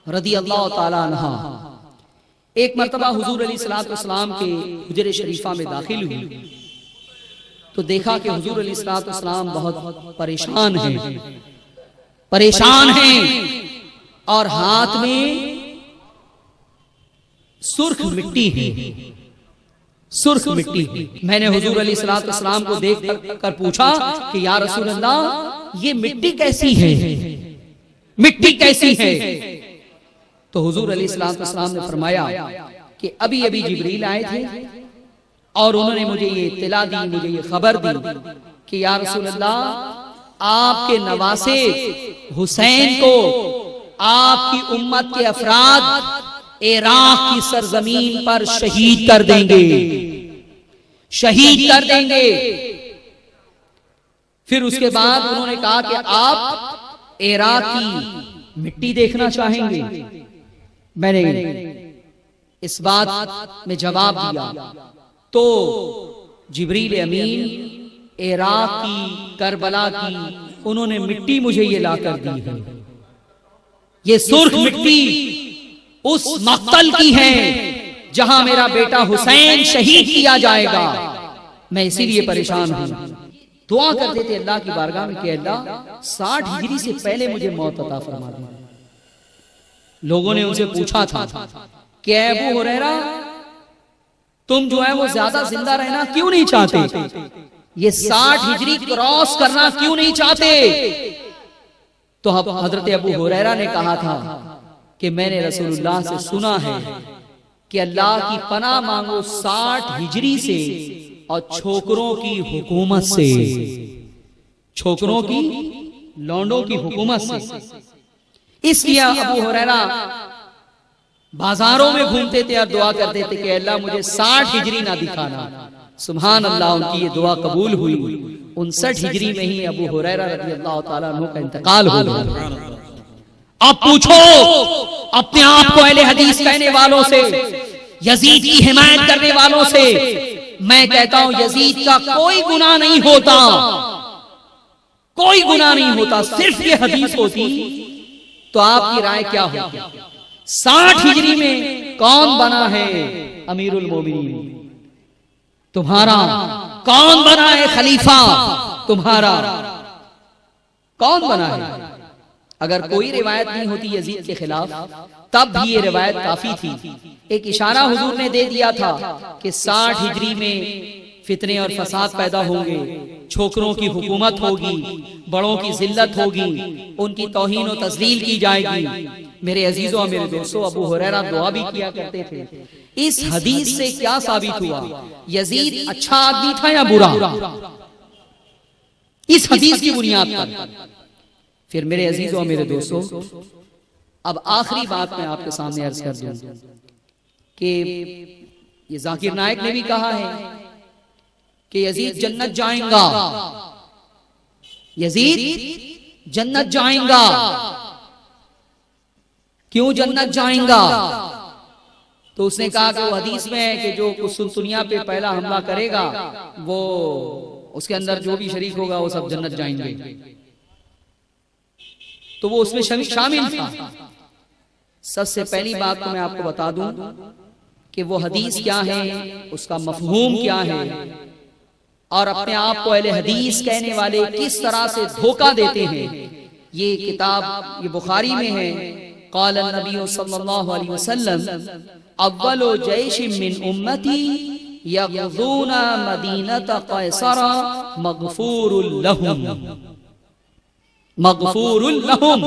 A: रदी अल्लाह ताला अन्हा एक मर्तबा हुजूर अलैहिस्सलाम के हुजरे शरीफा में दाखिल हुई तो देखा कि हुजूर अलैहिस्सलाम बहुत परेशान हैं और हाथ में सुर्ख मिट्टी है, सुर्ख मिट्टी। मैंने हुजूर अलैहिस्सलाम को देख कर पूछा कि या रसूल अल्लाह ये मिट्टी कैसी है, मिट्टी कैसी है? तो हुजूर अलैहिस्सलाम ने फरमाया कि अभी अभी जिब्रील आए थे और उन्होंने मुझे ये इत्तला दी, मुझे ये खबर दी कि या रसूल अल्लाह आपके नवासे हुसैन को आपकी उम्मत के अफराद इराक की सरजमीन पर शहीद कर देंगे, शहीद कर देंगे। फिर उसके बाद उन्होंने कहा कि आप इराक की मिट्टी देखना चाहेंगे। मैंने इस बात में जवाब दिया तो जिब्रील अमीन इराक की करबला की उन्होंने मिट्टी मुझे ये लाकर दी है। ये सुर्ख मिट्टी उस मक्तल की है जहां मेरा बेटा हुसैन शहीद किया जाएगा। मैं इसीलिए परेशान हूं। दुआ करते थे अल्लाह की बारगाह में कि अल्लाह 60 हिजरी से पहले मुझे मौत अता फरमा दे। लोगों ने उनसे पूछा था कि अबू हुरैरा तुम जो है वो ज्यादा जिंदा रहना क्यों नहीं चाहते, ये 60 हिजरी क्रॉस करना क्यों नहीं चाहते? तो हजरत अबू हुरैरा ने कहा था कि मैंने रसूलुल्लाह से सुना है कि अल्लाह की पनाह मांगो 60 हिजरी से और छोकरों की हुकूमत से, छोकरों की लौंडों की हुकूमत से। इसलिए अबू हुरैरा बाजारों में घूमते थे और दुआ करते थे कि अल्लाह मुझे 60 हिजरी ना दिखाना। सुभान अल्लाह, उनकी ये दुआ कबूल हुई। 59 हिजरी में ही अबू हुरैरा रज़ी अल्लाह ताला अन्हु का इंतकाल हो गया। अब पूछो अपने आप को अहले हदीस कहने वालों से, यजीद की हिमायत करने वालों से, मैं कहता हूं यजीद का कोई गुनाह नहीं होता, कोई गुनाह नहीं होता। सिर्फ ये हदीस होती तो आपकी राय क्या होती? 60 हिजरी में कौन बना है अमीरुल मोमिनीन? तुम्हारा। कौन बना है खलीफा? तुम्हारा। कौन बना है? अगर कोई रिवायत नहीं होती यजीद के खिलाफ तब भी ये रिवायत काफी थी। एक इशारा हुजूर ने दे दिया था कि 60 हिजरी में फितने और फसाद पैदा होंगे, छोकरों की हुकूमत होगी, बड़ों की जिल्लत होगी, उनकी तौहीन और तजलील की जाएगी। मेरे अजीजों और मेरे दोस्तों, अबू हुरैरा दुआ भी किया करते थे। इस हदीस से क्या साबित हुआ? यजीद अच्छा आदमी था या बुरा? इस हदीस की बुनियाद पर। फिर मेरे अजीजों और मेरे दोस्तों, अब आखिरी बात मैं आपके सामने अर्ज कर दूं कि ये जाकिर नायक ने भी कहा है कि यजीद जन्नत जाएगा, यजीद जन्नत जाएगा। क्यों जन्नत जाएगा? तो उसने कहा कि वो हदीस में है कि जो कुसुनतुनिया पे पहला हमला करेगा वो उसके अंदर जो भी शरीक होगा वो सब जन्नत जाएंगे। तो वो उसमें शामिल था। सबसे पहली बात तो मैं आपको बता दूं कि वो हदीस क्या है, उसका मफहूम क्या है, और अपने आप को अहले हदीस कहने वाले किस तरह से धोखा देते हैं। ये किताब ये बुखारी में है। क़ाल नबी सल्लल्लाहु अलैहि वसल्लम अव्वलु जैशिम मिन उम्मती यग़ज़ूना मदीनत क़ैसर मग़फ़ूरुल लहुम, मग़फ़ूरुल लहुम।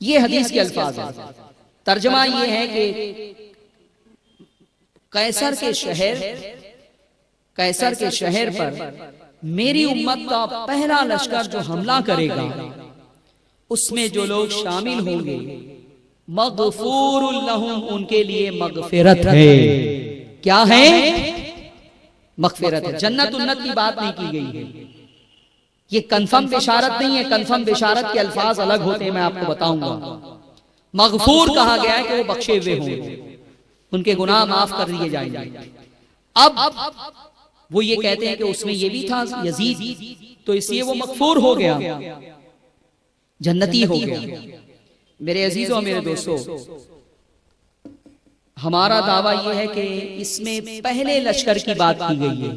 A: ये हदीस के अल्फाज हैं। तर्जुमा ये है कि कैसर के शहर पर मेरी उम्मत का पहला लश्कर जो हमला करेगा उसमें जो लोग शामिल होंगे मग़फ़ूरुल लहुम, उनके लिए मग़फ़िरत है। क्या है? मग़फ़िरत है। जन्नत उन्नत की बात नहीं की गई है। ये कन्फर्म बिशारत नहीं है। कन्फर्म बिशारत के अल्फाज अलग होते हैं, मैं आपको बताऊंगा। मग़फ़ूर कहा गया है कि वो बख्शे हुए होंगे, उनके गुनाह माफ कर दिए जाएंगे। अब वो ये कहते हैं कि उसमें ये भी था यजीद, तो इसलिए वो मग़फ़ूर हो गया। जन्नती हो गया। मेरे अजीजों, मेरे दोस्तों, हमारा दावा यह है कि इसमें पहले लश्कर की बात की गई है।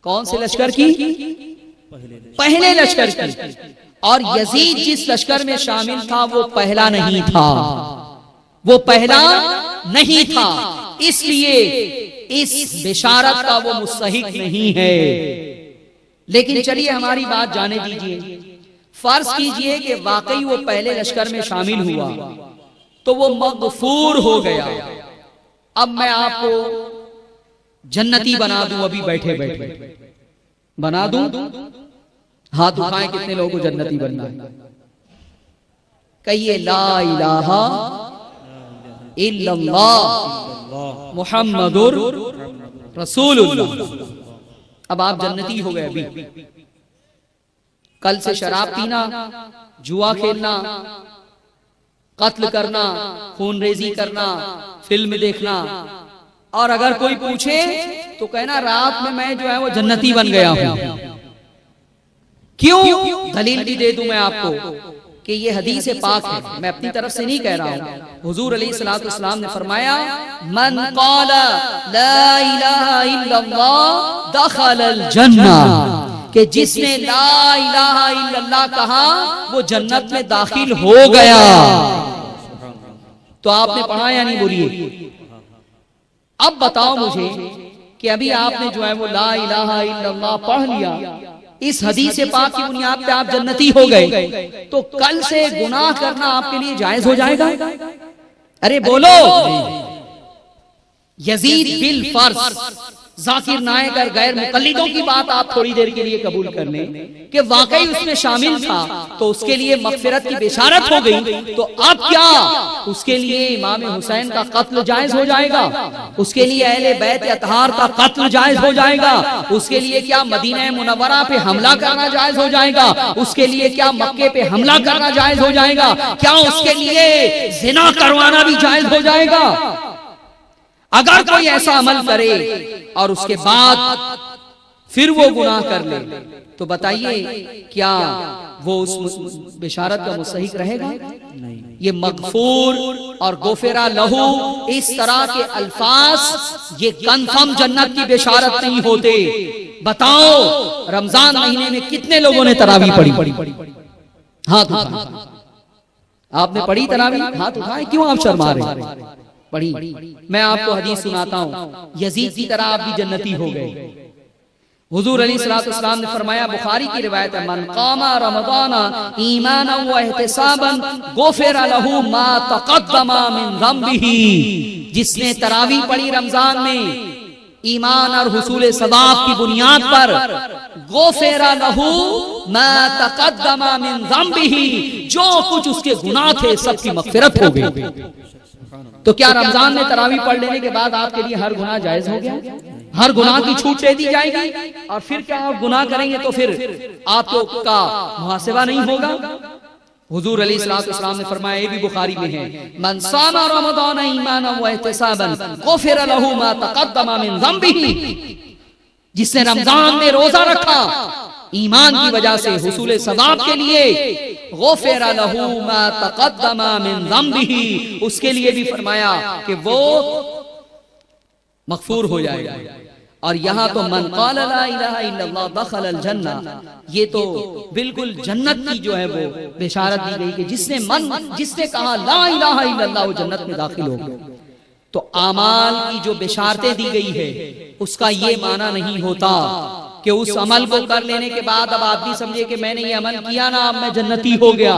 A: कौन से लश्कर की? पहले लश्कर की। और यजीद जिस लश्कर में शामिल था वो पहला नहीं था, वो पहला नहीं था, इसलिए इस बिशारत का वो मुस्तहिक नहीं है। लेकिन चलिए हमारी बात जाने दीजिए। फर्ज कीजिए कि वाकई वो पहले लश्कर में शामिल हुआ तो वो मगफूर हो गया। अब मैं आपको जन्नती बना दूं, अभी बैठे बैठे बना दूं? हाथ उठाएं कितने लोगों को जन्नती बनना है। कहिए ला इलाहा इल्लल्लाह मुहम्मदुर रसूलुल्लाह। अब आप जन्नती हो गए। अभी कल से शराब पीना, जुआ खेलना, कत्ल करना, खून रेजी करना, फिल्म देखना, और अगर कोई पूछे तो कहना रात में मैं जो है वो जन्नती बन गया हूं। क्यों? दलील भी दे दूं मैं आपको कि ये हदीस पाक है, मैं अपनी तरफ से नहीं कह रहा हूं। हुजूर अलैहिस्सलाम ने फरमाया मन क़ाला ला इलाहा इल्लल्लाह दखलल जन्नह, कि जिसने ला इलाहा इल्लल्लाह कहा वो जन्नत में दाखिल हो गया। तो आपने पढ़ा या नहीं? बोलिए। अब बताओ मुझे कि अभी आपने जो है वो ला इलाहा इल्लल्लाह पढ़ लिया, इस हदीस पाक की बुनियाद पे आप जन्नती हो गए, तो कल से गुनाह करना आपके लिए जायज हो जाएगा? अरे बोलो। यजीद बिल फर्ज जाकिर नायक और गैर मुकल्लिदों की बात आप थोड़ी देर के लिए कबूल कर लें कि वाकई उसमें शामिल था, तो उसके लिए मगफिरत की बिशारत हो गई। तो अब क्या उसके लिए इमाम हुसैन का कत्ल जायज हो जाएगा? उसके लिए अहले बैत अतहार का कत्ल जायज हो जाएगा? उसके लिए क्या मदीना मुनव्वरा पे हमला करना जायज हो जाएगा? उसके लिए क्या मक्के पे हमला करना जायज हो जाएगा? क्या उसके लिए जिना करवाना भी जायज हो जाएगा? अगर कोई ऐसा अमल करे और उसके बाद फिर वो गुनाह कर ले, तो बताइए क्या वो उस बिशारत का मुस्तहिक रहेगा? नहीं। ये मगफूर और गोफेरा लहू इस तरह के अल्फाज ये कंफर्म जन्नत की बिशारत नहीं होते। बताओ रमजान महीने में कितने लोगों ने तरावी पढ़ी? हाथ उठाएं। आपने पढ़ी तरावी? हाथ उठाएं। क्यों आप शर्मा रहे? पढ़ी। मैं आपको हदीस सुनाता हूँ, यजीद की तरह आप भी जन्नती हो गए। हुजूर अलैहिस्सलाम ने फरमाया, बुखारी की रिवायत है, मन कामा रमज़ाना ईमानन व इहतिसाबन गुफ़िरा लहू मा तक़द्दमा मिन ज़म्बिही। जिसने तरावी पढ़ी रमजान में ईमान और हुसूल सवाब की बुनियाद पर, गुफ़िरा लहू मा तक़द्दमा मिन ज़म्बिही, जो कुछ उसके गुनाह थे सबकी मग़फ़िरत हो गई। तो क्या रमजान में तरावी पढ़ लेने के बाद आपके लिए हर गुनाह जायज हो गया? हर गुनाह की छूट दे दी जाएगी? और फिर क्या आप गुनाह करेंगे तो फिर आपको का मुहासिबा नहीं होगा? हुजूर अलैहिस्सलाम ने फरमाया, ये भी बुखारी में है, मन सामा रमज़ान ईमानन व इहतिसाबन गुफ़िरा लहू मा तक़द्दमा मिन ज़म्बिही। जिसने रमजान में रोजा रखा ईमान की वजह से हुसूल सवाब के लिए, गुफ़िरा लहू मा तक़द्दमा मिन ज़म्बिही, उसके लिए भी फरमाया कि वो मग़फ़ूर हो जाएगा। और यहाँ तो मन क़ाला ला इलाहा इल्लल्लाह दख़लल जन्नह, ये तो बिल्कुल जन्नत की जो है वो बिशारत दी गई कि जिसने कहा ला इलाहा इल्लल्लाह वो जन्नत में दाखिल हो गया। तो आमाल की जो बिशारतें दी गई है उसका ये माना नहीं होता कि उस अमल को कर लेने के बाद अब आदमी समझे कि मैंने ये अमल किया ना, अब मैं जन्नती हो गया,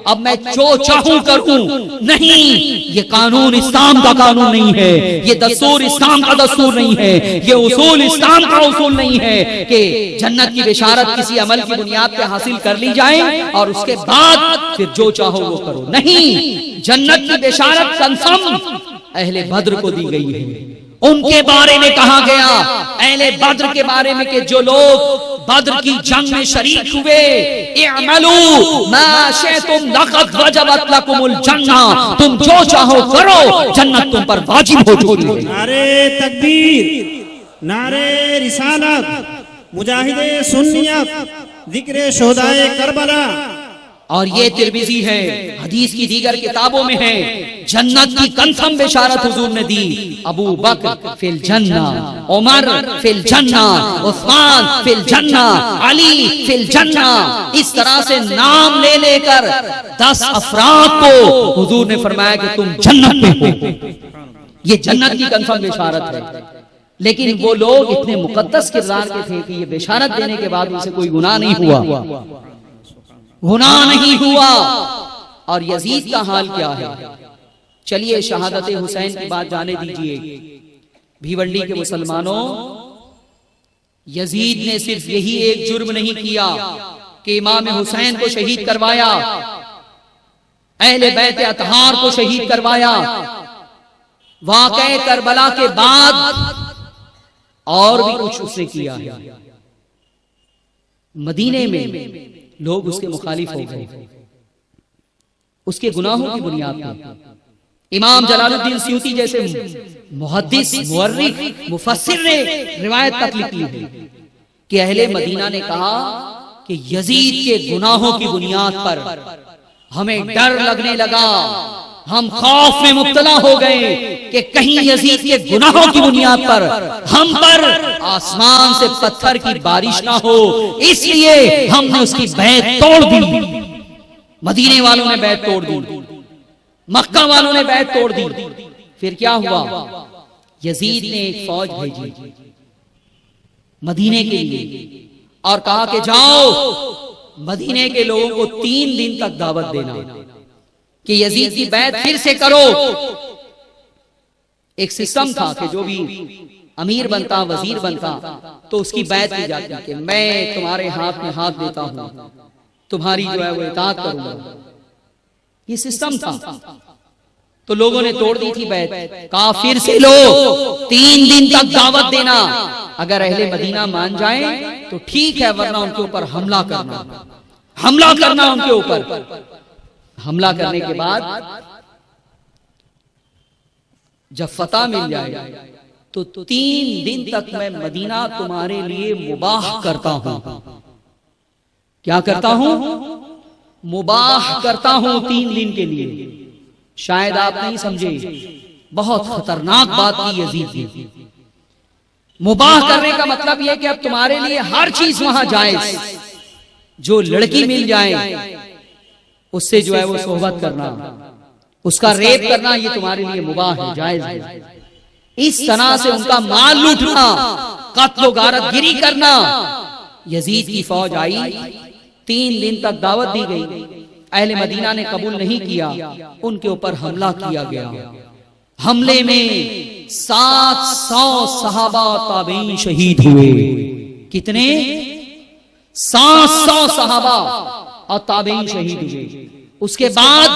A: अब मैं जो चाहूं करूं। नहीं, ये कानून इस्लाम का कानून नहीं है, ये दस्तूर इस्लाम का दस्तूर नहीं है, ये उसूल इस्लाम का उसूल नहीं है कि जन्नत की बिशारत किसी अमल की बुनियाद पे हासिल कर ली जाए और उसके बाद फिर जो चाहो वो करो। नहीं, जन्नत की बिशारत कंफर्म अहले बद्र को दी गई है। उनके बारे में कहा गया, अहले बद्र के बारे में, कि जो लोग बद्र की जंग में शरीक हुए, इअमलू मा शिअतुम लक़द वजबत लकुमुल जन्नह, तुम जो चाहो करो, जन्नत तुम पर वाजिब हो चुकी है।
B: नारे तकबीर, नारे रिसालत, मुजाहिदे सुन्नियत, जिक्रे शुहदाए करबला,
A: और ये तिरमिजी है, हदीस की दीगर किताबों में है, जन्नत की कंफर्म बिशारत हुजूर ने दी। अबू बकर फिल जन्ना, उमर फिल जन्ना, उस्मान फिल जन्ना, अली फिल जन्ना। इस तरह से नाम ले लेकर 10 अफराद को हुजूर ने फरमाया कि तुम जन्नत में हो। ये जन्नत की कंफर्म बिशारत है। लेकिन वो लोग इतने मुकद्दस किरदार के थे कि ये बिशारत देने के बाद उनसे कोई गुनाह नहीं हुआ, गुनाह नहीं हुआ। और यजीद का हाल क्या है? चलिए शहादत हुसैन की बात जाने दीजिए। भिवंडी के मुसलमानों, यजीद ने सिर्फ यही एक जुर्म नहीं किया कि इमाम हुसैन को शहीद करवाया, अहले बैत अतहार को शहीद करवाया। वाक़े करबला के बाद और भी कुछ उसने किया है। मदीने में लोग उसके मुखालिफ हो गए, उसके गुनाहों की बुनियाद पर। इमाम जलालुद्दीन सयूती जैसे मुहद्दिस, मुअर्रिख, मुफस्सिर ने रिवायत तक लिखी है कि अहले मदीना ने कहा कि यजीद के गुनाहों की बुनियाद पर हमें डर लगने लगा, हम खौफ में मुब्तला हो गए कि कहीं यजीद के गुनाहों की बुनियाद पर हम पर आसमान से पत्थर की बारिश ना हो। इसलिए हमने उसकी बैत तोड़ दी। मदीने वालों ने बैत तोड़ दी, मक्का वालों ने बैत तोड़ दी। फिर क्या हुआ? यजीद ने एक फौज भेजी मदीने के लिए और कहा कि जाओ मदीने के लोगों को 3 दिन तक दावत देना कि यजीद की बैत फिर से करो। एक सिस्टम था कि जो भी अमीर बनता, वजीर बनता, तो उसकी बैत की जाती कि मैं तुम्हारे हाथ में हाथ देता हूं, तुम्हारी जो है वो इताअत करूंगा। ये सिस्टम था। तो लोगों ने तोड़ दी थी बैत, कहा फिर से लो, 3 दिन तक दावत देना, अगर अहले मदीना मान जाए तो ठीक है, वरना उनके ऊपर हमला करना, हमला करना उनके ऊपर। हमला करने के बाद जब फतह मिल जाए तो 3 दिन तक मैं मदीना तुम्हारे लिए मुबाह करता हूं। क्या करता हूं? मुबाह करता हूं 3 दिन के लिए। शायद आप नहीं समझे, बहुत खतरनाक बात की यजीद ने। मुबाह करने का मतलब यह कि अब तुम्हारे लिए हर चीज वहां जायज, जो लड़की मिल जाए उससे जो है वो सोहबत करना, उसका रेप करना, ये तुम्हारे लिए मुबाह है, जायज है। इस तरह से उनका माल लूटना, कत्ल गारतगिरी करना। यजीद की फौज आई, 3 दिन तक दावत दी गई, अहले मदीना ने कबूल नहीं किया, उनके ऊपर हमला किया गया। हमले में 700 सहाबा ताबीन शहीद हुए। कितने? 700 सहाबा और ताबीन शहीद हुए। उसके बाद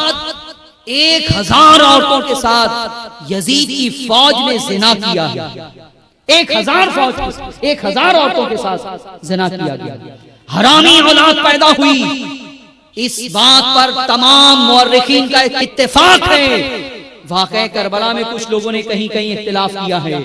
A: 1000 औरतों के साथ यजीद की फौज ने जिना किया है। 1000 औरतों के साथ जिना किया गया। हरामी औलाद पैदा हुई। इस बात पर तमाम मुअर्रिखीन का इत्तेफाक है। वाक़या करबला में कुछ लोगों ने कहीं कहीं इख्तिलाफ किया है,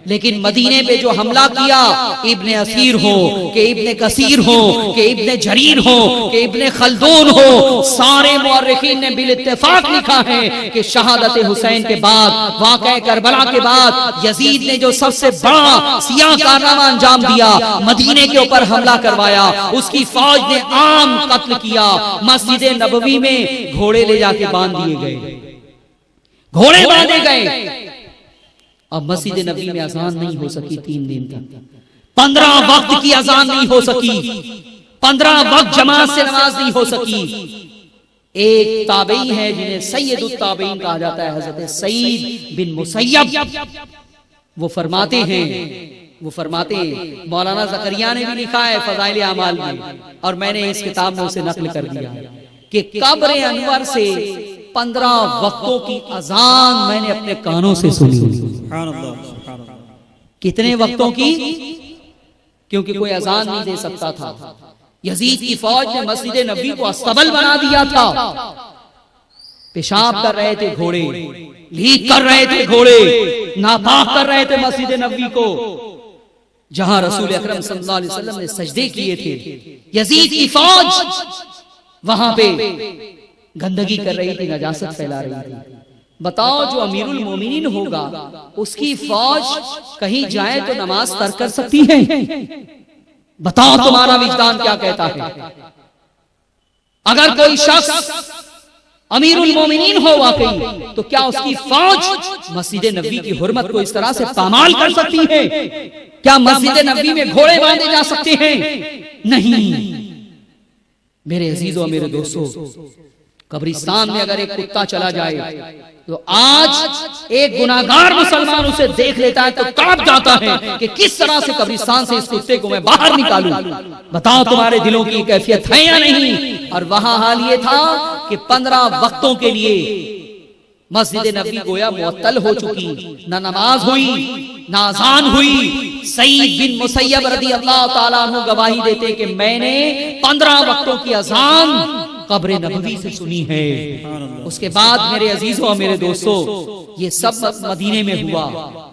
A: लेकिन मदीने पे जो हमला किया, इब्ने असीर हो कि इब्ने कसीर हो कि इब्ने जरीर हो कि इब्ने खल्दून हो, सारे मुअर्रिखीन ने बिल इत्तेफाक लिखा है कि शहादत हुसैन के बाद, वाक़या करबला के बाद यजीद ने जो सबसे बड़ा सियाह कारनामा अंजाम दिया, मदीने के ऊपर हमला करवाया, उसकी फौज ने आम कत्ल किया। मस्जिद नबवी में घोड़े ले जाके बांध दिए गए, घोड़े बांधे गए। अब मस्जिद नबी में अजान नहीं हो सकी 3 दिन तक। 15 वक्त की अजान नहीं हो सकी, 15 वक्त जमात से नमाज नहीं हो सकी। एक ताबई है जिन्हें सैयदुत ताबईन कहा जाता है, हजरत सईद बिन मुसय्यब। वो फरमाते हैं, मौलाना ज़करिया ने भी लिखा है फ़ज़ाइल आमाल में, और मैंने इस किताब में उसे नकल कर दिया कि कब्र अनवर से 15 वक्तों की अजान मैंने अपने कानों से सुनी। कितने वक्तों की? क्योंकि कोई अजान नहीं दे सकता था। यजीद की फौज ने मस्जिद नबी को अस्तबल बना दिया था। पेशाब कर रहे थे घोड़े, लीक कर रहे थे घोड़े, नापाक कर रहे थे मस्जिद नबी को, जहां रसूल अकरम सल्लल्लाहु अलैहि वसल्लम ने सजदे किए थे। यजीद की फौज वहां पे गंदगी कर रही थी, नजासत फैला रही थी। बताओ जो अमीरुल मोमिनीन होगा उसकी फौज कहीं जाए तो नमाज तर्क कर सकती है? बताओ तुम्हारा विजदान क्या कहता है? अगर कोई शख्स अमीरुल मोमिनीन हो वाकई, तो क्या उसकी फौज मस्जिद नबी की हुर्मत को इस तरह से पामाल कर सकती है? क्या मस्जिद नबी में घोड़े बांधे जा सकते हैं? नहीं। मेरे अजीजों, मेरे दोस्तों, कब्रिस्तान में अगर एक कुत्ता चला जाए तो आज एक गुनाहगार मुसलमान उसे देख लेता है तो कांप जाता है कि किस तरह से कब्रिस्तान से इस कुत्ते को मैं बाहर निकालूं। बताओ तुम्हारे दिलों की कैफियत है या नहीं? और वहां हाल ये था कि 15 वक्तों के लिए मस्जिद नबी गोया मुअत्तल हो चुकी, ना नमाज हुई, ना अज़ान हुई। सईद बिन मुसय्यब रज़ी अल्लाह ताला अन्हु गवाही देते कि मैंने 15 वक्तों की अज़ान कब्र नबवी से सुनी है। उसके बाद मेरे अजीजों और मेरे दोस्तों, ये सब मदीने में हुआ।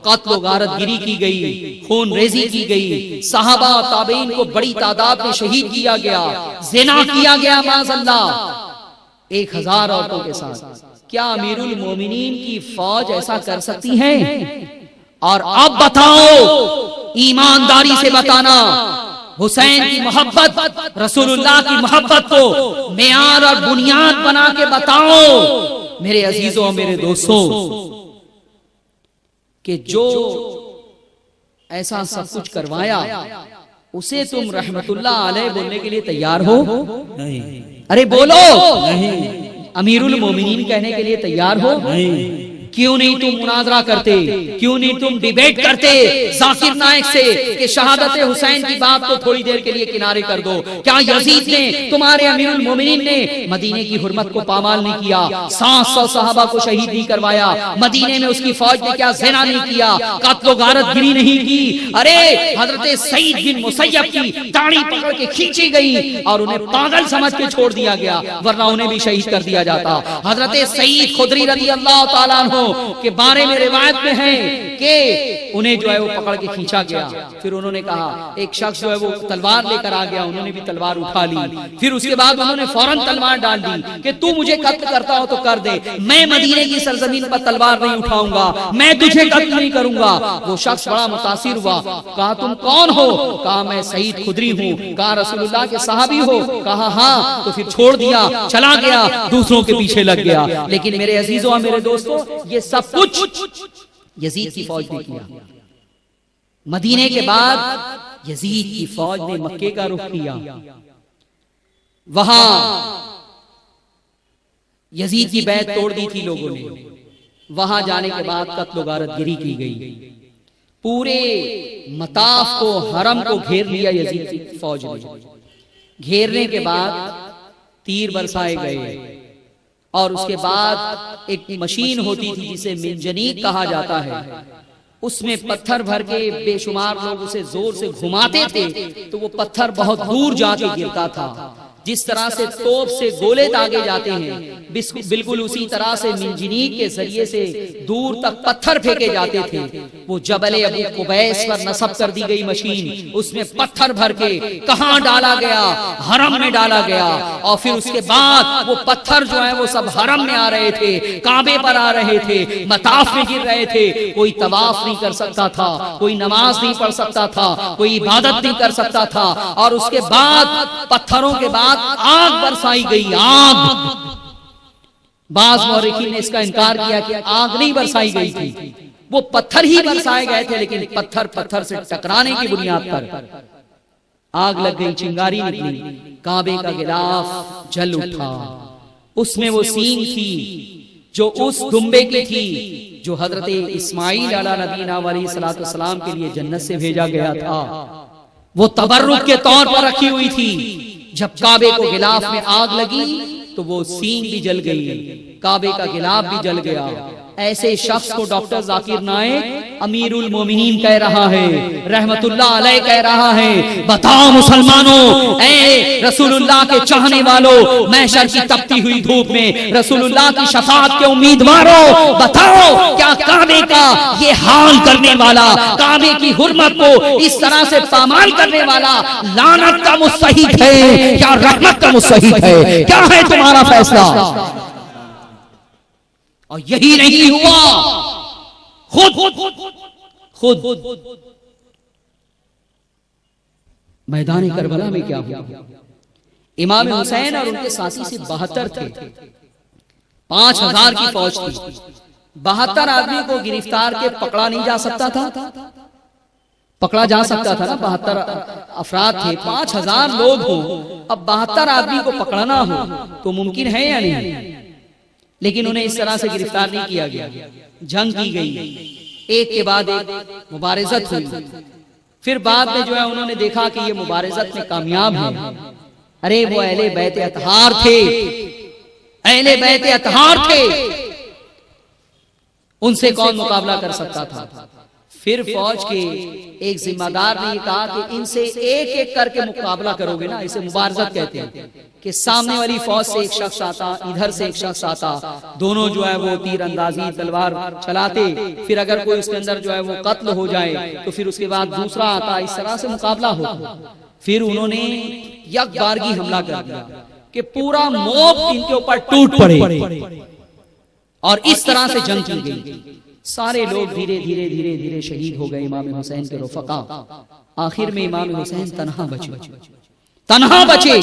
A: कत्ल गारत गिरी की गई, खून रेजी की गई, सहाबा और ताबईन को बड़ी तादाद में शहीद किया गया, ज़िना किया गया माज़अल्लाह 1000 औरतों के साथ। क्या अमीरुल मोमिनीन की फौज ऐसा कर सकती है? और अब बताओ, ईमानदारी से बताना, हुसैन की मोहब्बत, रसूलुल्लाह की मोहब्बत को मेयार और बुनियाद बना के बताओ मेरे अजीजों और मेरे दोस्तों, कि जो ऐसा सब कुछ करवाया उसे तुम रहमतुल्लाह अलैह बोलने के लिए तैयार हो? नहीं। अरे बोलो, नहीं। अमीरुल मोमिनीन कहने के लिए तैयार हो? नहीं। क्यों नहीं तुम मुनाजरा करते? क्यों नहीं तुम डिबेट करते जाकिर नाइक से कि शहादत हुसैन की बात को थोड़ी देर के लिए किनारे कर दो? क्या यजीद ने, तुम्हारे अमीरुल मोमिनीन ने मदीने की हुर्मत को पामाल नहीं किया? 700 सहाबा को शहीद नहीं करवाया? मदीने में उसकी फौज ने क्या ज़िना नहीं किया? कत्ल गारत गिरी नहीं की? अरे हजरत सईद बिन मुसय्यब की दाढ़ी पकड़ के खींची गई और उन्हें पागल समझ के छोड़ दिया गया, वरना उन्हें भी शहीद कर दिया जाता। हजरत सईद खुदरी रज़ी अल्लाह ताला अन्हु के बारे में रिवायत में है कि उन्हें जो है वो पकड़ के खींचा गया। फिर उन्होंने कहा, एक शख्स जो है वो तलवार लेकर आ गया, उन्होंने भी तलवार उठा ली। फिर उसके बाद उन्होंने फौरन तलवार डाल दी कि तू मुझे कत्ल करता हो तो कर दे, मैं मदीने की सरजमीन पर तलवार नहीं उठाऊंगा, मैं तुझे कत्ल नहीं करूंगा। वो शख्स बड़ा मुतासिर हुआ। कहा, तुम कौन हो? कहा, मैं सईद खुदरी हूँ। कहा, रसूलुल्लाह के सहाबी हो? कहा, हाँ। तो फिर छोड़ दिया, चला गया, दूसरों के पीछे लग गया। लेकिन मेरे अजीजों और मेरे दोस्तों, ये सब कुछ यजीद की फौज ने किया। मदीने के बाद यजीद की फौज ने मक्के का रुख किया। वहां यजीद की बैत तोड़ दी थी लोगों ने। वहां जाने के बाद कत्ल गारत गिरी की गई। पूरे मताफ को, हरम को घेर लिया यजीद की फौज ने। घेरने के बाद तीर बरसाए गए और उसके बाद एक मशीन होती थी जिसे मिंजनीक कहा जाता है, उसमें पत्थर भर के बेशुमार लोग उसे जोर से घुमाते थे तो वो पत्थर बहुत दूर जाके गिरता था। जिस तरह से तोप से गोले दागे जाते हैं, बिल्कुल उसी तरह से मिंजनीक के जरिए से दूर तक पत्थर फेंके जाते थे। वो जबल अबू कुबैस पर नस्ब कर दी गई मशीन, उसमें पत्थर भर के कहां डाला गया? हरम में डाला गया। और फिर उसके बाद वो पत्थर जो है वो सब हरम में आ रहे थे, काबे पर आ रहे थे, मताफ में गिर रहे थे। कोई तवाफ नहीं कर सकता था, कोई नमाज नहीं पढ़ सकता था, कोई इबादत नहीं कर सकता था। और उसके बाद पत्थरों के बाद आग बरसाई गई। आग, बाज़ मौरिखीन ने इसका इनकार किया कि आग नहीं बरसाई गई थी, वो पत्थर ही बरसाए गए थे, लेकिन पत्थर पत्थर से टकराने की बुनियाद पर आग लग गई, चिंगारी निकली, काबे का गिलाफ जल उठा। उसमें वो सींग थी जो उस दुम्बे की थी जो हजरत इस्माइल अला नबीना अलैहिस्सलातु वस्सलाम के लिए जन्नत से भेजा गया था। वो तबर्रुक के तौर पर रखी हुई थी। जब काबे को गिलाफ में आग लगी तो वो सींग भी जल गई, काबे का गिलाफ भी जल गया। ऐसे शख्स को डॉक्टर जाकिर नाइक अमीरुल मोमिनीन कह रहा है, रहमतुल्लाह अलैह कह रहा है। बताओ मुसलमानों, ऐ रसूलुल्लाह के चाहने वालों, महशर की तपती हुई धूप में रसूलुल्लाह की शफाअत के उम्मीदवारों, बताओ क्या काबे का ये हाल करने वाला, काबे की हुर्मत को इस तरह से पामाल करने वाला लानत का मुस्तहिक है क्या रहमत का मुस्तहिक है? क्या है तुम्हारा फैसला? और यही नहीं हुआ, खुद मैदान करबला में क्या हुआ? इमाम हुसैन और उनके साथी से 72 थे, 5000 की फौज थी। 72 आदमी को गिरफ्तार के पकड़ा नहीं जा सकता था? पकड़ा जा सकता था ना, 72 अफराद थे, 5000 लोग हो, अब 72 आदमी को पकड़ना हो तो मुमकिन है या नहीं? लेकिन उन्हें इस तरह से गिरफ्तार नहीं किया गया, जंग की गई, एक के बाद एक मुबारजत हुई। फिर बाद में जो है उन्होंने देखा कि ये मुबारजत में कामयाब है। अरे वो अहले बैत अतहार थे, अहले बैत अतहार थे, उनसे कौन मुकाबला कर सकता था? फिर फौज के एक जिम्मेदार ने कहा कि इनसे एक एक करके मुकाबला करोगे ना, इसे मुबारजत कहते हैं, कि सामने वाली फौज से एक शख्स आता, इधर से एक शख्स आता, दोनों जो है वो तीर अंदाजी तलवार चलाते, फिर अगर कोई उसके अंदर जो है वो कत्ल हो जाए तो फिर उसके बाद दूसरा आता, इस तरह से मुकाबला होता। फिर उन्होंने यकबारगी हमला कर दिया कि पूरा मोब इनके ऊपर टूट पड़े और इस तरह से जंग की गई। सारे लोग धीरे धीरे धीरे धीरे शहीद हो गए, इमाम हुसैन के रफ़क़ा। आखिर में इमाम हुसैन तन्हा बचे।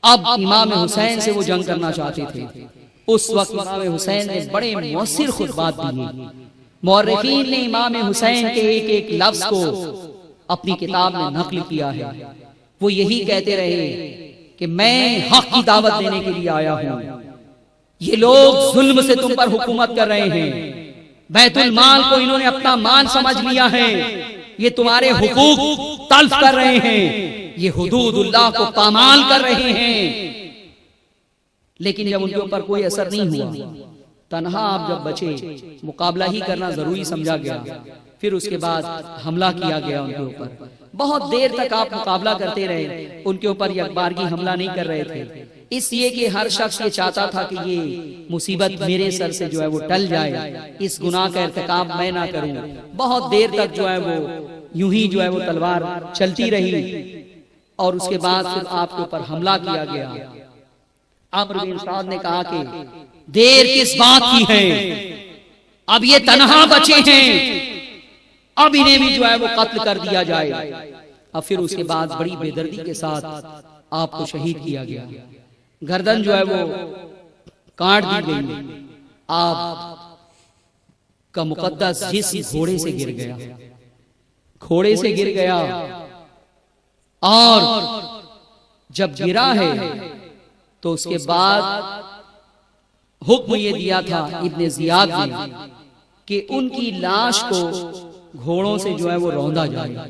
A: अब इमाम हुसैन से वो जंग करना चाहते थे। उस वक्त इमाम हुसैन ने बड़े मुअस्सिर खुतबात दिए। मुअर्रिखीन ने इमाम हुसैन के एक एक लफ्ज को अपनी किताब में नकल किया है। वो यही कहते रहे कि मैं हक की दावत देने के लिए आया हूं, ये लोग जुल्म से तुम पर हुकूमत कर रहे हैं, बैतुल माल को इन्होंने अपना माल समझ लिया है, ये तुम्हारे हुकूक तल्फ कर रहे हैं, ये हुदूदुल्लाह को पामाल कर रहे हैं। लेकिन जब उनके ऊपर कोई असर नहीं हुआ, तन्हा आप जब बचे, मुकाबला ही करना जरूरी समझा गया। फिर उसके बाद हमला किया गया उनके ऊपर। बहुत देर तक आप मुकाबला करते रहे, उनके ऊपर यकबारगी हमला नहीं कर रहे थे, इसलिए कि हर शख्स ये चाहता था कि ये मुसीबत मेरे सर से जो है वो टल जाए, इस गुनाह का इर्तिकाब मैं ना करूं। बहुत देर तक जो है वो यूं ही जो है वो तलवार चलती रही और उसके बाद फिर आपके ऊपर हमला किया गया। अम्र बिन साद ने कहा कि देर किस बात की है, अब ये तन्हा बचे हैं, अब इन्हें भी जो है वो कत्ल कर दिया जाए। अब फिर उसके बाद बड़ी बेदर्दी के साथ आपको शहीद किया गया, गर्दन जो है वो काट दी गई। आप का मुकद्दस जिस्म घोड़े से गिर गया, घोड़े से गिर गया। और जब गिरा है तो उसके बाद हुक्म ये दिया था इब्ने जियाद ने कि उनकी लाश को घोड़ों से जो है वो रौंदा जाए।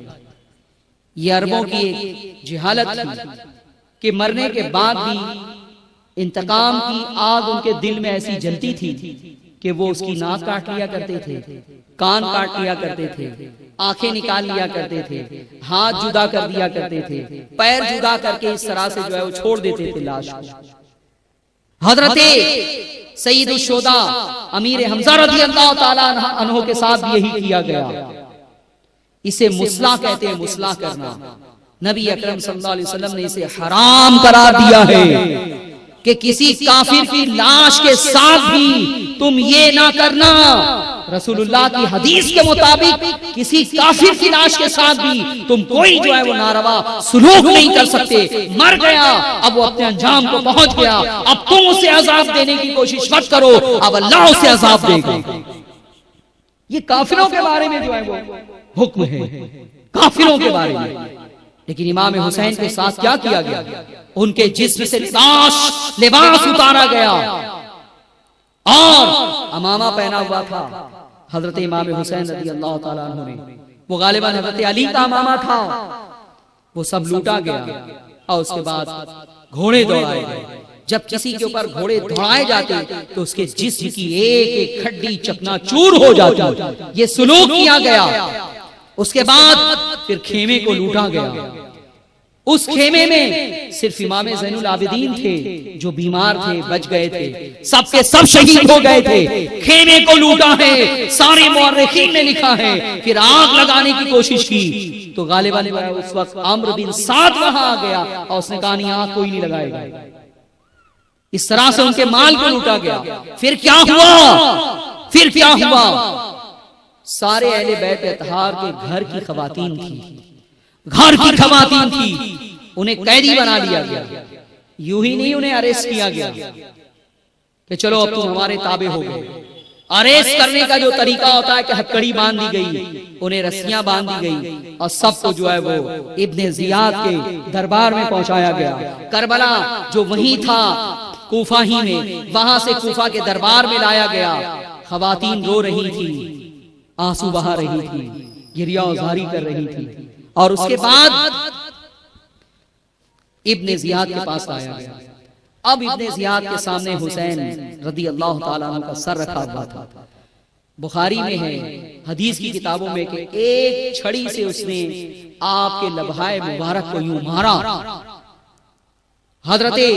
A: ये अरबों की एक जिहालत थी कि मरने के बाद भी इंतकाम की आग उनके दिल में ऐसी जलती थी कि वो उसकी नाक काट लिया करते थे, कान काट लिया करते थे, आंखें निकाल लिया करते थे, हाथ जुदा कर दिया करते थे, पैर जुदा करके इस तरह से जो है वो छोड़ देते थे लाश को। हजरते सईदुल शुहदा अमीर हमजा रज़ियल्लाहु ताला अन्हु के साथ भी यही किया गया। इसे मुस्ला कहते हैं, मुस्ला करना। नबी अकरम सल्लल्लाहु अलैहि वसल्लम ने इसे हराम करार दिया है कि किसी काफिर की लाश के साथ भी तुम ये ना करना। रसूलुल्लाह की हदीस के मुताबिक किसी काफिर की लाश के साथ भी तुम कोई जो है वो नारवा सुलूक नहीं कर सकते। मर गया, अब वो अपने अंजाम को पहुंच गया, अब तुम उसे अजाब देने की कोशिश मत करो, अब अल्लाह उसे अजाब देगा। ये काफिरों के बारे में जो है वो हुक्म है, काफिरों के बारे में। लेकिन इमाम हुसैन के साथ क्या किया गया? उनके जिस्म से लिबास उतारा गया और अमामा पहना हुआ था हजरत इमाम हुसैन रज़ियल्लाहु ताला अन्हु ने। वो गालिबन हजरत अली का अमामा था, वो सब लूटा गया और उसके बाद घोड़े दौड़ाए गए। जब किसी के ऊपर घोड़े दौड़ाए जाते तो उसके जिस्म की एक एक हड्डी चकनाचूर हो जाती। ये सुलूक किया गया। उसके बाद फिर खेमे को लूटा गया। उस खेमे में सिर्फ इमाम ज़ैनुल आबिदीन थे जो बीमार थे, बच गए थे। सबके सब शहीद हो गए थे। खेमे को लूटा है, सारे मुअर्रिखीन ने लिखा है। फिर आग लगाने की कोशिश की तो गालिबन उस वक्त अम्र बिन साद वहां आ गया और उसने कहा नहीं, आग कोई नहीं लगाएगा। इस तरह से उनके माल को लूटा गया। फिर क्या हुआ? फिर क्या हुआ? सारे अहले बैत अतहार के घर की खवातीन थी, घर की खवातीन थी, उन्हें कैदी बना लिया गया। यूं ही नहीं, उन्हें अरेस्ट किया गया कि चलो अब तुम हमारे ताबे हो गए। अरेस्ट करने का जो तरीका होता है कि हथकड़ी बांध दी गई, उन्हें रस्सियां बांध दी गई और सबको जो है वो इब्ने जियाद के दरबार में पहुंचाया गया। करबला जो वहीं था कूफा ही में, वहां से कूफा के दरबार में लाया गया। खवातीन रो रही थी, आंसू बहा रही थी, गिरिया उजारी कर रही थी। और उसके बाद इब्ने जियाद के पास लाया गया। अब इब्ने जियाद के सामने हुसैन रदी अल्लाह ताला अन्हु का सर रखा हुआ था। बुखारी में है, हदीस की किताबों में कि एक छड़ी से उसने आपके लबहाए मुबारक को यूं मारा। हजरते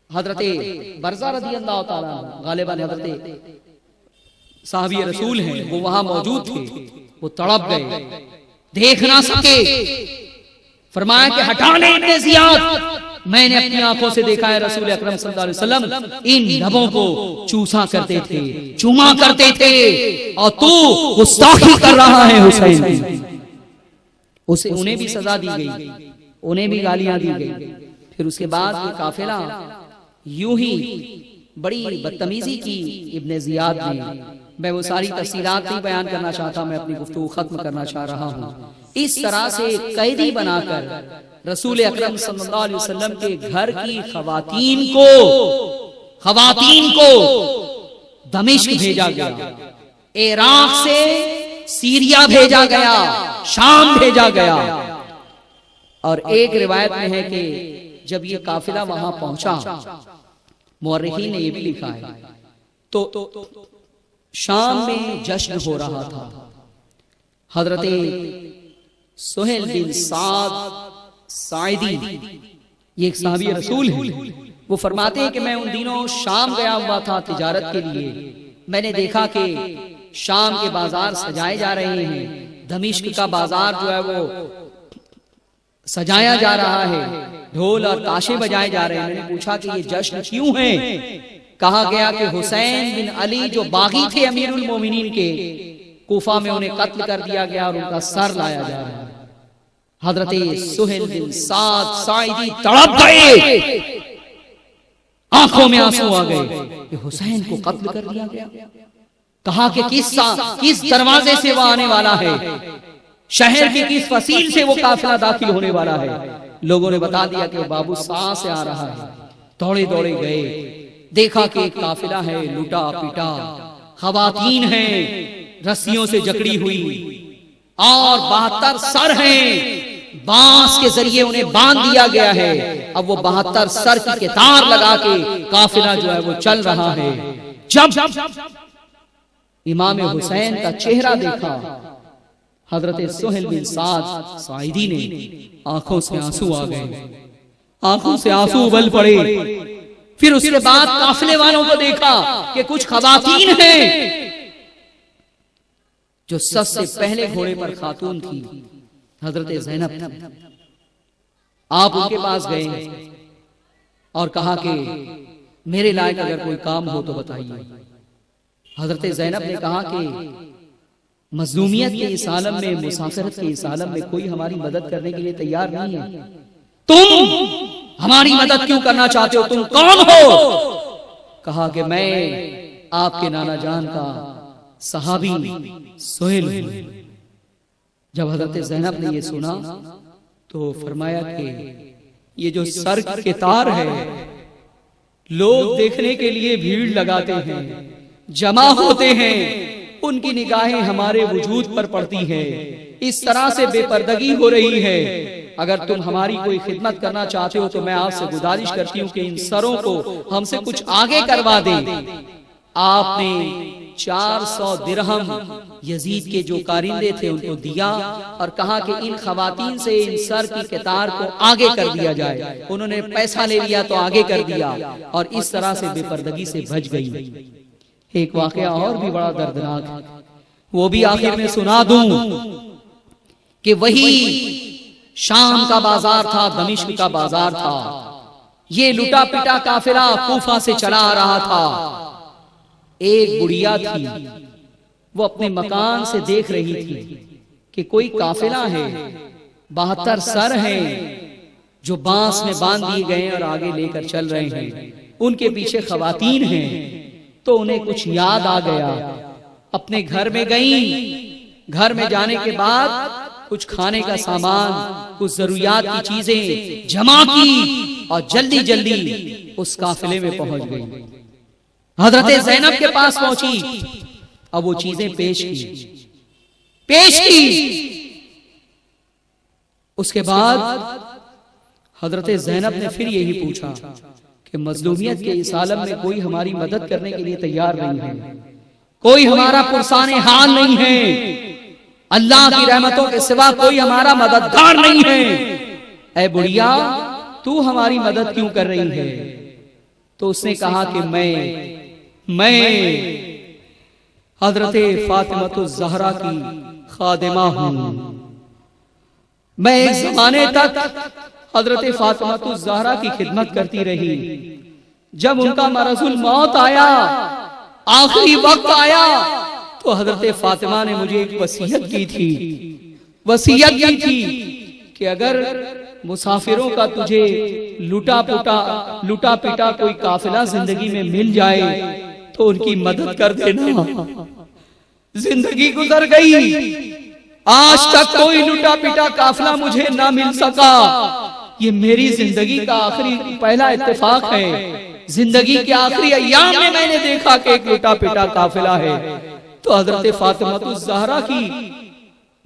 A: बरज़ा रदी अल्लाह ताला गालिबन हजरते साहबी रसूल हैं, वो वहां मौजूद थे। वो तड़प गए, देख ना सके। फरमाया कि हटा ले इब्ने जियाद, मैंने अपनी आंखों से देखा है रसूल अकरम सल्लल्लाहु अलैहि वसल्लम इन लबों को चूसा करते थे, चूमा करते थे, और तू गुस्ताखी कर रहा है हुसैन की। उसे उन्हें भी सजा दी गई, उन्हें भी गालियां दी गई। फिर उसके बाद ये काफिला यूं ही बड़ी बदतमीजी की इब्ने जियाद ने। मैं वो सारी तफसीलात नहीं बयान करना चाहता, मैं अपनी गुफ्तगू खत्म करना चाह रहा हूँ। इस तरह से कैदी बनाकर रसूल अकरम सल्लल्लाहु अलैहि वसल्लम के घर की खवातीन को दमिश्क भेजा गया, इराक से सीरिया भेजा गया, शाम भेजा गया। और एक रिवायत में है कि जब ये काफिला वहां पहुंचा, मुअर्रिखीन ने ये भी लिखा है, तो शाम में जश्न हो रहा था। हजरते सुहेल बिन साद साइदी, ये एक साहबी रसूल है, वो फरमाते हैं कि मैं उन दिनों शाम गया हुआ था तिजारत के लिए। मैंने देखा कि शाम के बाजार सजाए जा रहे हैं, दमिश्क का बाजार जो है वो सजाया जा रहा है, ढोल और ताशे बजाए जा रहे हैं। मैंने पूछा कि ये जश्न क्यों है? कहा गया कि हुसैन बिन अली जो बागी थे अमीरुल मोमिनीन के, कूफा में उन्हें कत्ल कर दिया गया और उनका सर लाया जा रहा है। हजरते सुहेल बिन साद साइदी तड़प गए, आंखों में आंसू आ गए कि हुसैन को कत्ल कर दिया गया। कहा कि किस दरवाजे से वो आने वाला है, शहर की किस फसील से वो काफिला दाखिल होने वाला है। लोगों ने बता दिया कि बाबू सा से आ रहा है। दौड़े दौड़े गए, देखा कि एक काफिला है, लूटा पिटा, खवातीन हैं रस्सियों से जकड़ी हुई, और 72 सर हैं, बांस के जरिए उन्हें बांध दिया गया है। अब वो 72 सर की कतार लगा के काफिला जो है वो चल रहा है। जब इमाम हुसैन का चेहरा देखा हजरत सुहेल बिन साद साइदी ने, आंखों से आंसू आ गए, आंखों से आंसू उबल पड़े। फिर उसके बाद काफिले वालों को देखा कि कुछ खवातीन हैं जो सबसे पहले घोड़े पर खातून थी, हजरत ज़ैनब। आप उनके पास गए और कहा कि मेरे लायक अगर कोई काम हो तो बताइए। हजरत ज़ैनब ने कहा कि मजलूमियत के इस आलम में, मुसाफिरत के इस आलम में कोई हमारी मदद करने के लिए तैयार नहीं है। तुम हमारी मदद क्यों करना चाहते हो? तुम कौन हो? कहा कि मैं आपके नाना जान का सहाबी सुहेल हूं। जब हजरत ज़ैनब ने ये सुना तो फरमाया कि ये जो सर के तार है, लोग देखने के लिए भीड़ लगाते हैं, जमा होते हैं, उनकी निगाहें हमारे वजूद पर पड़ती हैं, इस तरह से बेपर्दगी हो रही है। अगर तुम हमारी कोई खिदमत करना चाहते हो तो मैं आपसे गुजारिश करती हूँ कि इन सरों को हमसे कुछ आगे करवा दें। आपने 400 दिरहम यजीद के जो कारिंदे थे उनको दिया और कहा कि इन खवातीन से इन सर की कतार को आगे कर दिया जाए। उन्होंने पैसा ले लिया तो आगे कर दिया और इस तरह से बेपर्दगी से बच गई। एक वाकया और भी बड़ा दर्दनाक है, वो भी आखिर में सुना दूं कि वही शाम का बाजार था, दमिश्क का बाजार था। ये लुटा पिटा काफिला कूफा से चला आ रहा था। एक बुढ़िया थी, वो अपने मकान से देख रही थी कि कोई काफिला है, 72 सर हैं जो बांस में बांध दिए गए और आगे लेकर चल रहे हैं। उनके पीछे खवातीन हैं। तो उन्हें कुछ याद आ गया, अपने घर में गई। घर में जाने के बाद कुछ खाने का सामान, कुछ जरूरियात की चीजें जमा की और जल्दी जल्दी उस काफिले में पहुंच गई। हजरत ज़ैनब के पास पहुंची। अब वो चीजें पेश की। उसके बाद हजरत ज़ैनब ने फिर यही पूछा कि मजलूमियत के इस आलम में कोई हमारी मदद करने के लिए तैयार नहीं है, कोई हमारा पुरसाने हाल नहीं है, अल्लाह की रहमतों के सिवा कोई हमारा मददगार नहीं है। ऐ बुढ़िया, तू हमारी मदद क्यों कर रही है? तो उसने कहा कि मैं हजरत फातिमतुज़ ज़हरा की खादिमा हूं। मैं एक जमाने तक हजरत फातिमतुज़ ज़हरा की खिदमत करती रही। जब उनका मरज़ुल मौत आया, आखिरी वक्त आया, तो हजरत फातिमा ने मुझे एक वसीयत की थी कि अगर मुसाफिरों का तुझे लुटा पिटा कोई काफिला जिंदगी में मिल जाए तो उनकी मदद कर देना। जिंदगी गुजर गई, आज तक कोई लुटा पिटा काफिला मुझे ना मिल सका। ये मेरी जिंदगी का आखिरी पहला इत्तेफाक है। जिंदगी के आखिरी अय्याम में मैंने देखा कि एक लुटा पिटा काफिला है। तो हजरत फातिमतुज़ ज़हरा की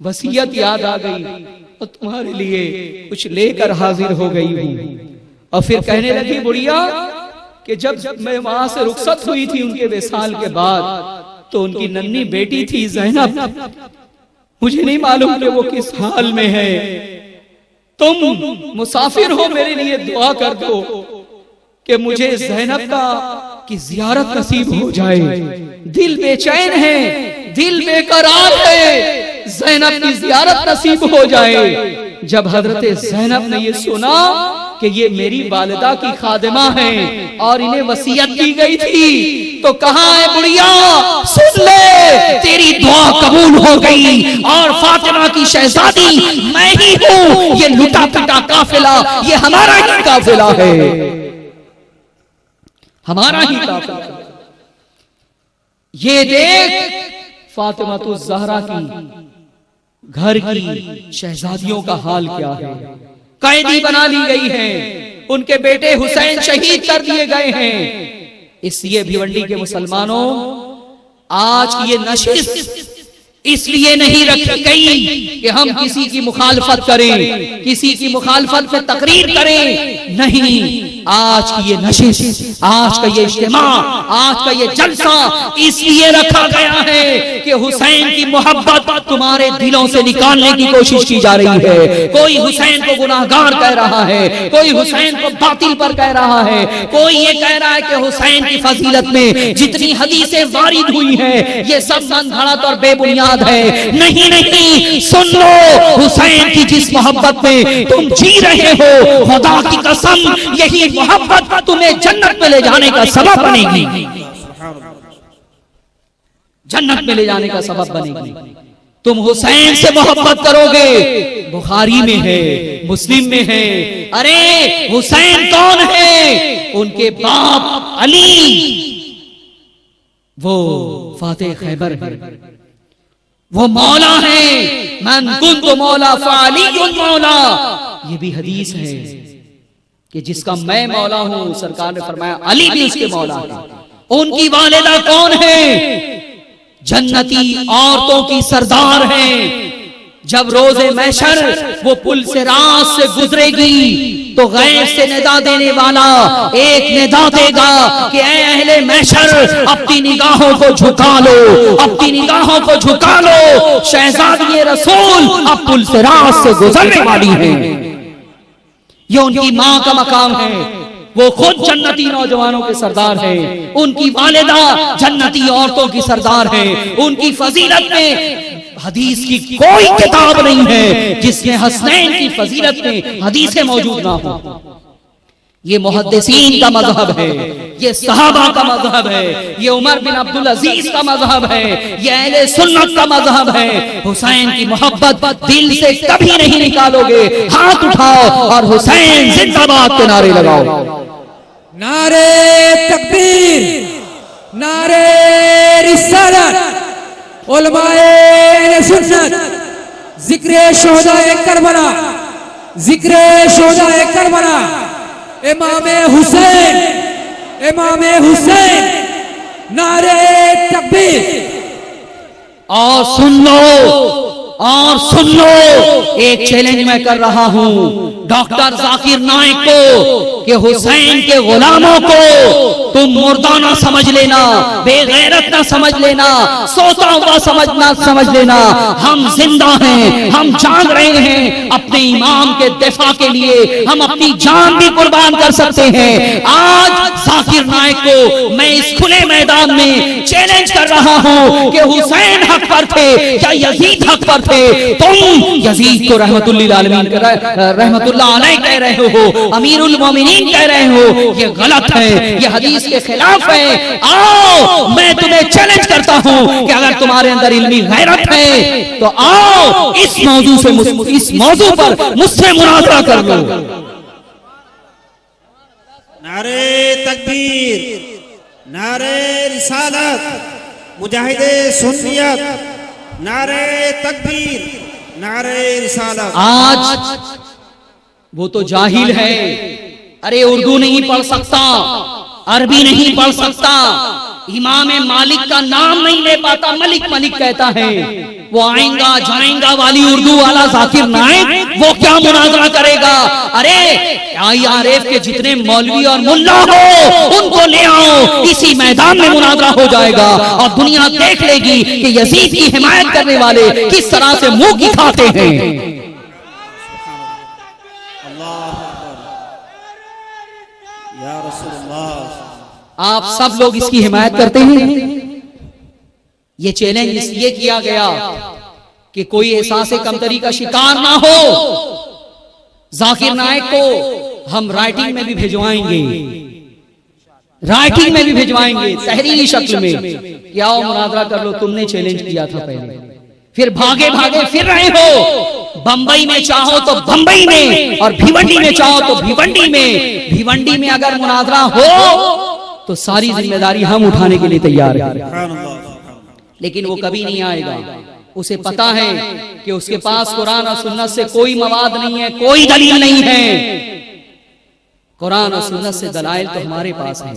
A: वसीयत याद आ गई और तुम्हारे लिए कुछ लेकर हाजिर हो गई हूँ। और फिर कहने लगी बुढ़िया कि जब मैं वहां से रुखसत हुई थी उनके विसाल के बाद, तो उनकी नन्ही बेटी थी ज़ैनब, मुझे नहीं मालूम कि वो किस हाल में है। तुम मुसाफिर हो, मेरे लिए दुआ कर दो कि मुझे ज़ैनब की जियारत नसीब हो जाए। दिल बेचैन है, दिल बेकरार है, ज़ैनब की जियारत नसीब हो जाए। जब हजरत ज़ैनब ने ये सुना कि ये मेरी वालिदा की खादिमा हैं और इन्हें वसीयत दी गई थी, तो कहा है बुढ़िया सुन ले, तेरी दुआ कबूल हो गई और फातिमा की शहजादी मैं ही हूँ। ये लुटा पिटा काफिला ये हमारा ही काफिला है, हमारा ही काफिला। ये देख फातिमतुज़ ज़हरा की घर की शहजादियों का हाल क्या है। कैदी बना ली गई हैं, उनके बेटे हुसैन शहीद कर दिए गए हैं। इसलिए भिवंडी के मुसलमानों, आज की ये नशिस्त इसलिए नहीं रखी गई कि हम किसी की मुखालफत करें, किसी की मुखालफत पे तकरीर करें। नहीं, आज की ये नशिस्त, आज का ये इज्तिमा, आज का ये जलसा इसलिए रखा गया है कि हुसैन की मोहब्बत तुम्हारे दिलों से निकालने की कोशिश की जा रही है। कोई हुसैन को गुनाहगार कह रहा है, कोई हुसैन को बातिल पर कह रहा है, कोई ये कह रहा है कि हुसैन की फजीलत में जितनी हदीसें वारिद हुई हैं ये सब मनगढ़ंत और बेबुनियाद है। नहीं नहीं, सुन लो, हुसैन की जिस मोहब्बत में तुम जी रहे हो, खुदा की कसम यही मोहब्बत तुम्हें जन्नत में ले जाने का सबब बनेगी, जन्नत में ले जाने का सबब बनेगी। तुम हुसैन से मोहब्बत करोगे, बुखारी में है, मुस्लिम में है। अरे हुसैन कौन है? उनके बाप अली, वो फातेह खैबर है, वो मौला है। मन कुन्तु मौला फ़अलियुन मौला। ये भी हदीस है कि जिसका मैं मौला हूं, सरकार ने फरमाया अली भी उसके मौला है। उनकी वालिदा कौन है? जन्नती औरतों की सरदार हैं, जब रोजे महशर वो पुल से रात से गुजरेगी तो गैब से निदा देने वाला एक निदा देगा कि ऐ अहले महशर, अपनी निगाहों को झुका लो, अपनी निगाहों को झुका लो, शहजादी रसूल अब पुल से रात से गुजरने वाली हैं। ये उनकी माँ का मकाम है, वो खुद जन्नती नौजवानों के सरदार हैं, उनकी वालिदा जन्नती औरतों की सरदार हैं। उनकी फजीलत में हदीस की कोई किताब नहीं है जिसमें हसनैन की फजीलत में हदीसें मौजूद ना हो। ये मुहद्दिसीन का मजहब है, ये सहाबा का मजहब है, ये उमर बिन अब्दुल अजीज का मजहब है, ये अहले सुन्नत का मजहब है। हुसैन की मोहब्बत दिल से कभी नहीं निकालोगे, हाथ उठाओ और हुसैन जिंदाबाद के नारे लगाओ।
C: नारे तकबीर, नारे रिसालत, उलमाए सुन्नत, जिक्रे शोहदाए करबला, जिक्रे शोहदाए करबला, इमाम हुसैन, इमाम हुसैन, नारे तकबीर।
A: और सुन लो, और सुन लो, एक चैलेंज मैं कर रहा हूं डॉक्टर जाकिर नाइक को कि हुसैन के गुलामों को तुम मुर्दा ना समझ लेना, बेगैरत ना समझ लेना, सोता हुआ समझ लेना। हम जिंदा हैं, हम जाग रहे हैं अपने इमाम के दिफा के लिए, हम अपनी जान भी कुर्बान कर सकते हैं। आज जाकिर नाइक को मैं इस खुले मैदान में चैलेंज कर रहा हूं कि हुसैन हक पर थे या यजीद हक पर थे। तुम यजीद को रहमतुल्लिल आलमीन रहमतुल्लाह अलैह कह रहे हो, अमीरुल मोमिनीन कह रहे हो, ये गलत है, ये हदीस के खिलाफ है। आओ मैं तुम्हें चैलेंज करता हूं कि अगर तुम्हारे अंदर इल्मी गैरत है तो आओ इस मौजू पर मुझसे मुनाज़रा कर लो।
B: नारे तकबीर, नारे रिसालत, मुजाहिदे सुन्नियत, नारे तकबीर, नारे रिसालत।
A: आज वो तो जाहिल है, अरे उर्दू नहीं पढ़ सकता, अरबी नहीं पढ़ सकता, इमाम मालिक का नाम नहीं ले पाता, मलिक मलिक कहता है। वो आएगा जाएगा वाली उर्दू वाला जाकिर नाइक वो क्या मुनाजरा करेगा? अरे IRF के जितने मौलवी और मुल्ला हो उनको ले आओ, इसी मैदान में मुनाजरा हो जाएगा और दुनिया देख लेगी कि यजीद की हिमायत करने वाले किस तरह से मुंह की खाते हैं। आप सब लोग इसकी हिमायत करते हैं। ये चैलेंज इसलिए किया गया कि कोई एहसास कमतरी का शिकार ना हो। जाकिर नाइक को हम राइटिंग में भी भिजवाएंगे, राइटिंग में भी भिजवाएंगे तहरीरी शक्ल में कि आओ मुनाजरा कर लो, तुमने चैलेंज किया था पहले, फिर भागे भागे फिर रहे हो। बंबई में चाहो तो बंबई में और भिवंडी में चाहो तो भिवंडी में। भिवंडी में अगर मुनाजरा हो तो सारी जिम्मेदारी हम उठाने के लिए तैयार हैं, लेकिन वो कभी नहीं आएगा। उसे पता है कि उसके पास कुरान और सुन्नत से कोई मवाद नहीं है, कोई दलील नहीं है। कुरान और सुन्नत से दलाइल तो हमारे पास है।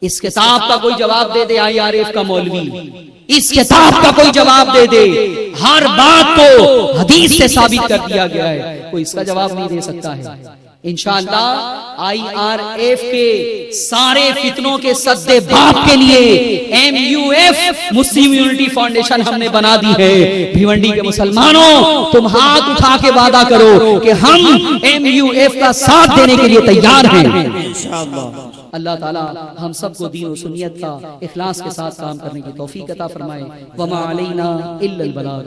A: इस किताब का कोई जवाब दे दे IRF का मौलवी, इस किताब का कोई जवाब दे दे, हर बात को हदीस से साबित कर दिया गया है, कोई इसका जवाब नहीं दे सकता है। इंशाअल्लाह IRF के सारे फितनों के सद्दे बाप के लिए MUF मुस्लिम यूनिटी फाउंडेशन हमने बना दी है। भिवंडी के मुसलमानों तुम हाथ उठा के वादा करो कि हम MUF का साथ देने के लिए तैयार हैं इंशाअल्लाह। अल्लाह ताला हम सबको दीन और सुन्नियत का इखलास के साथ काम करने की तौफीक अता फरमाए। वमा अलैना इल्लल बलाग।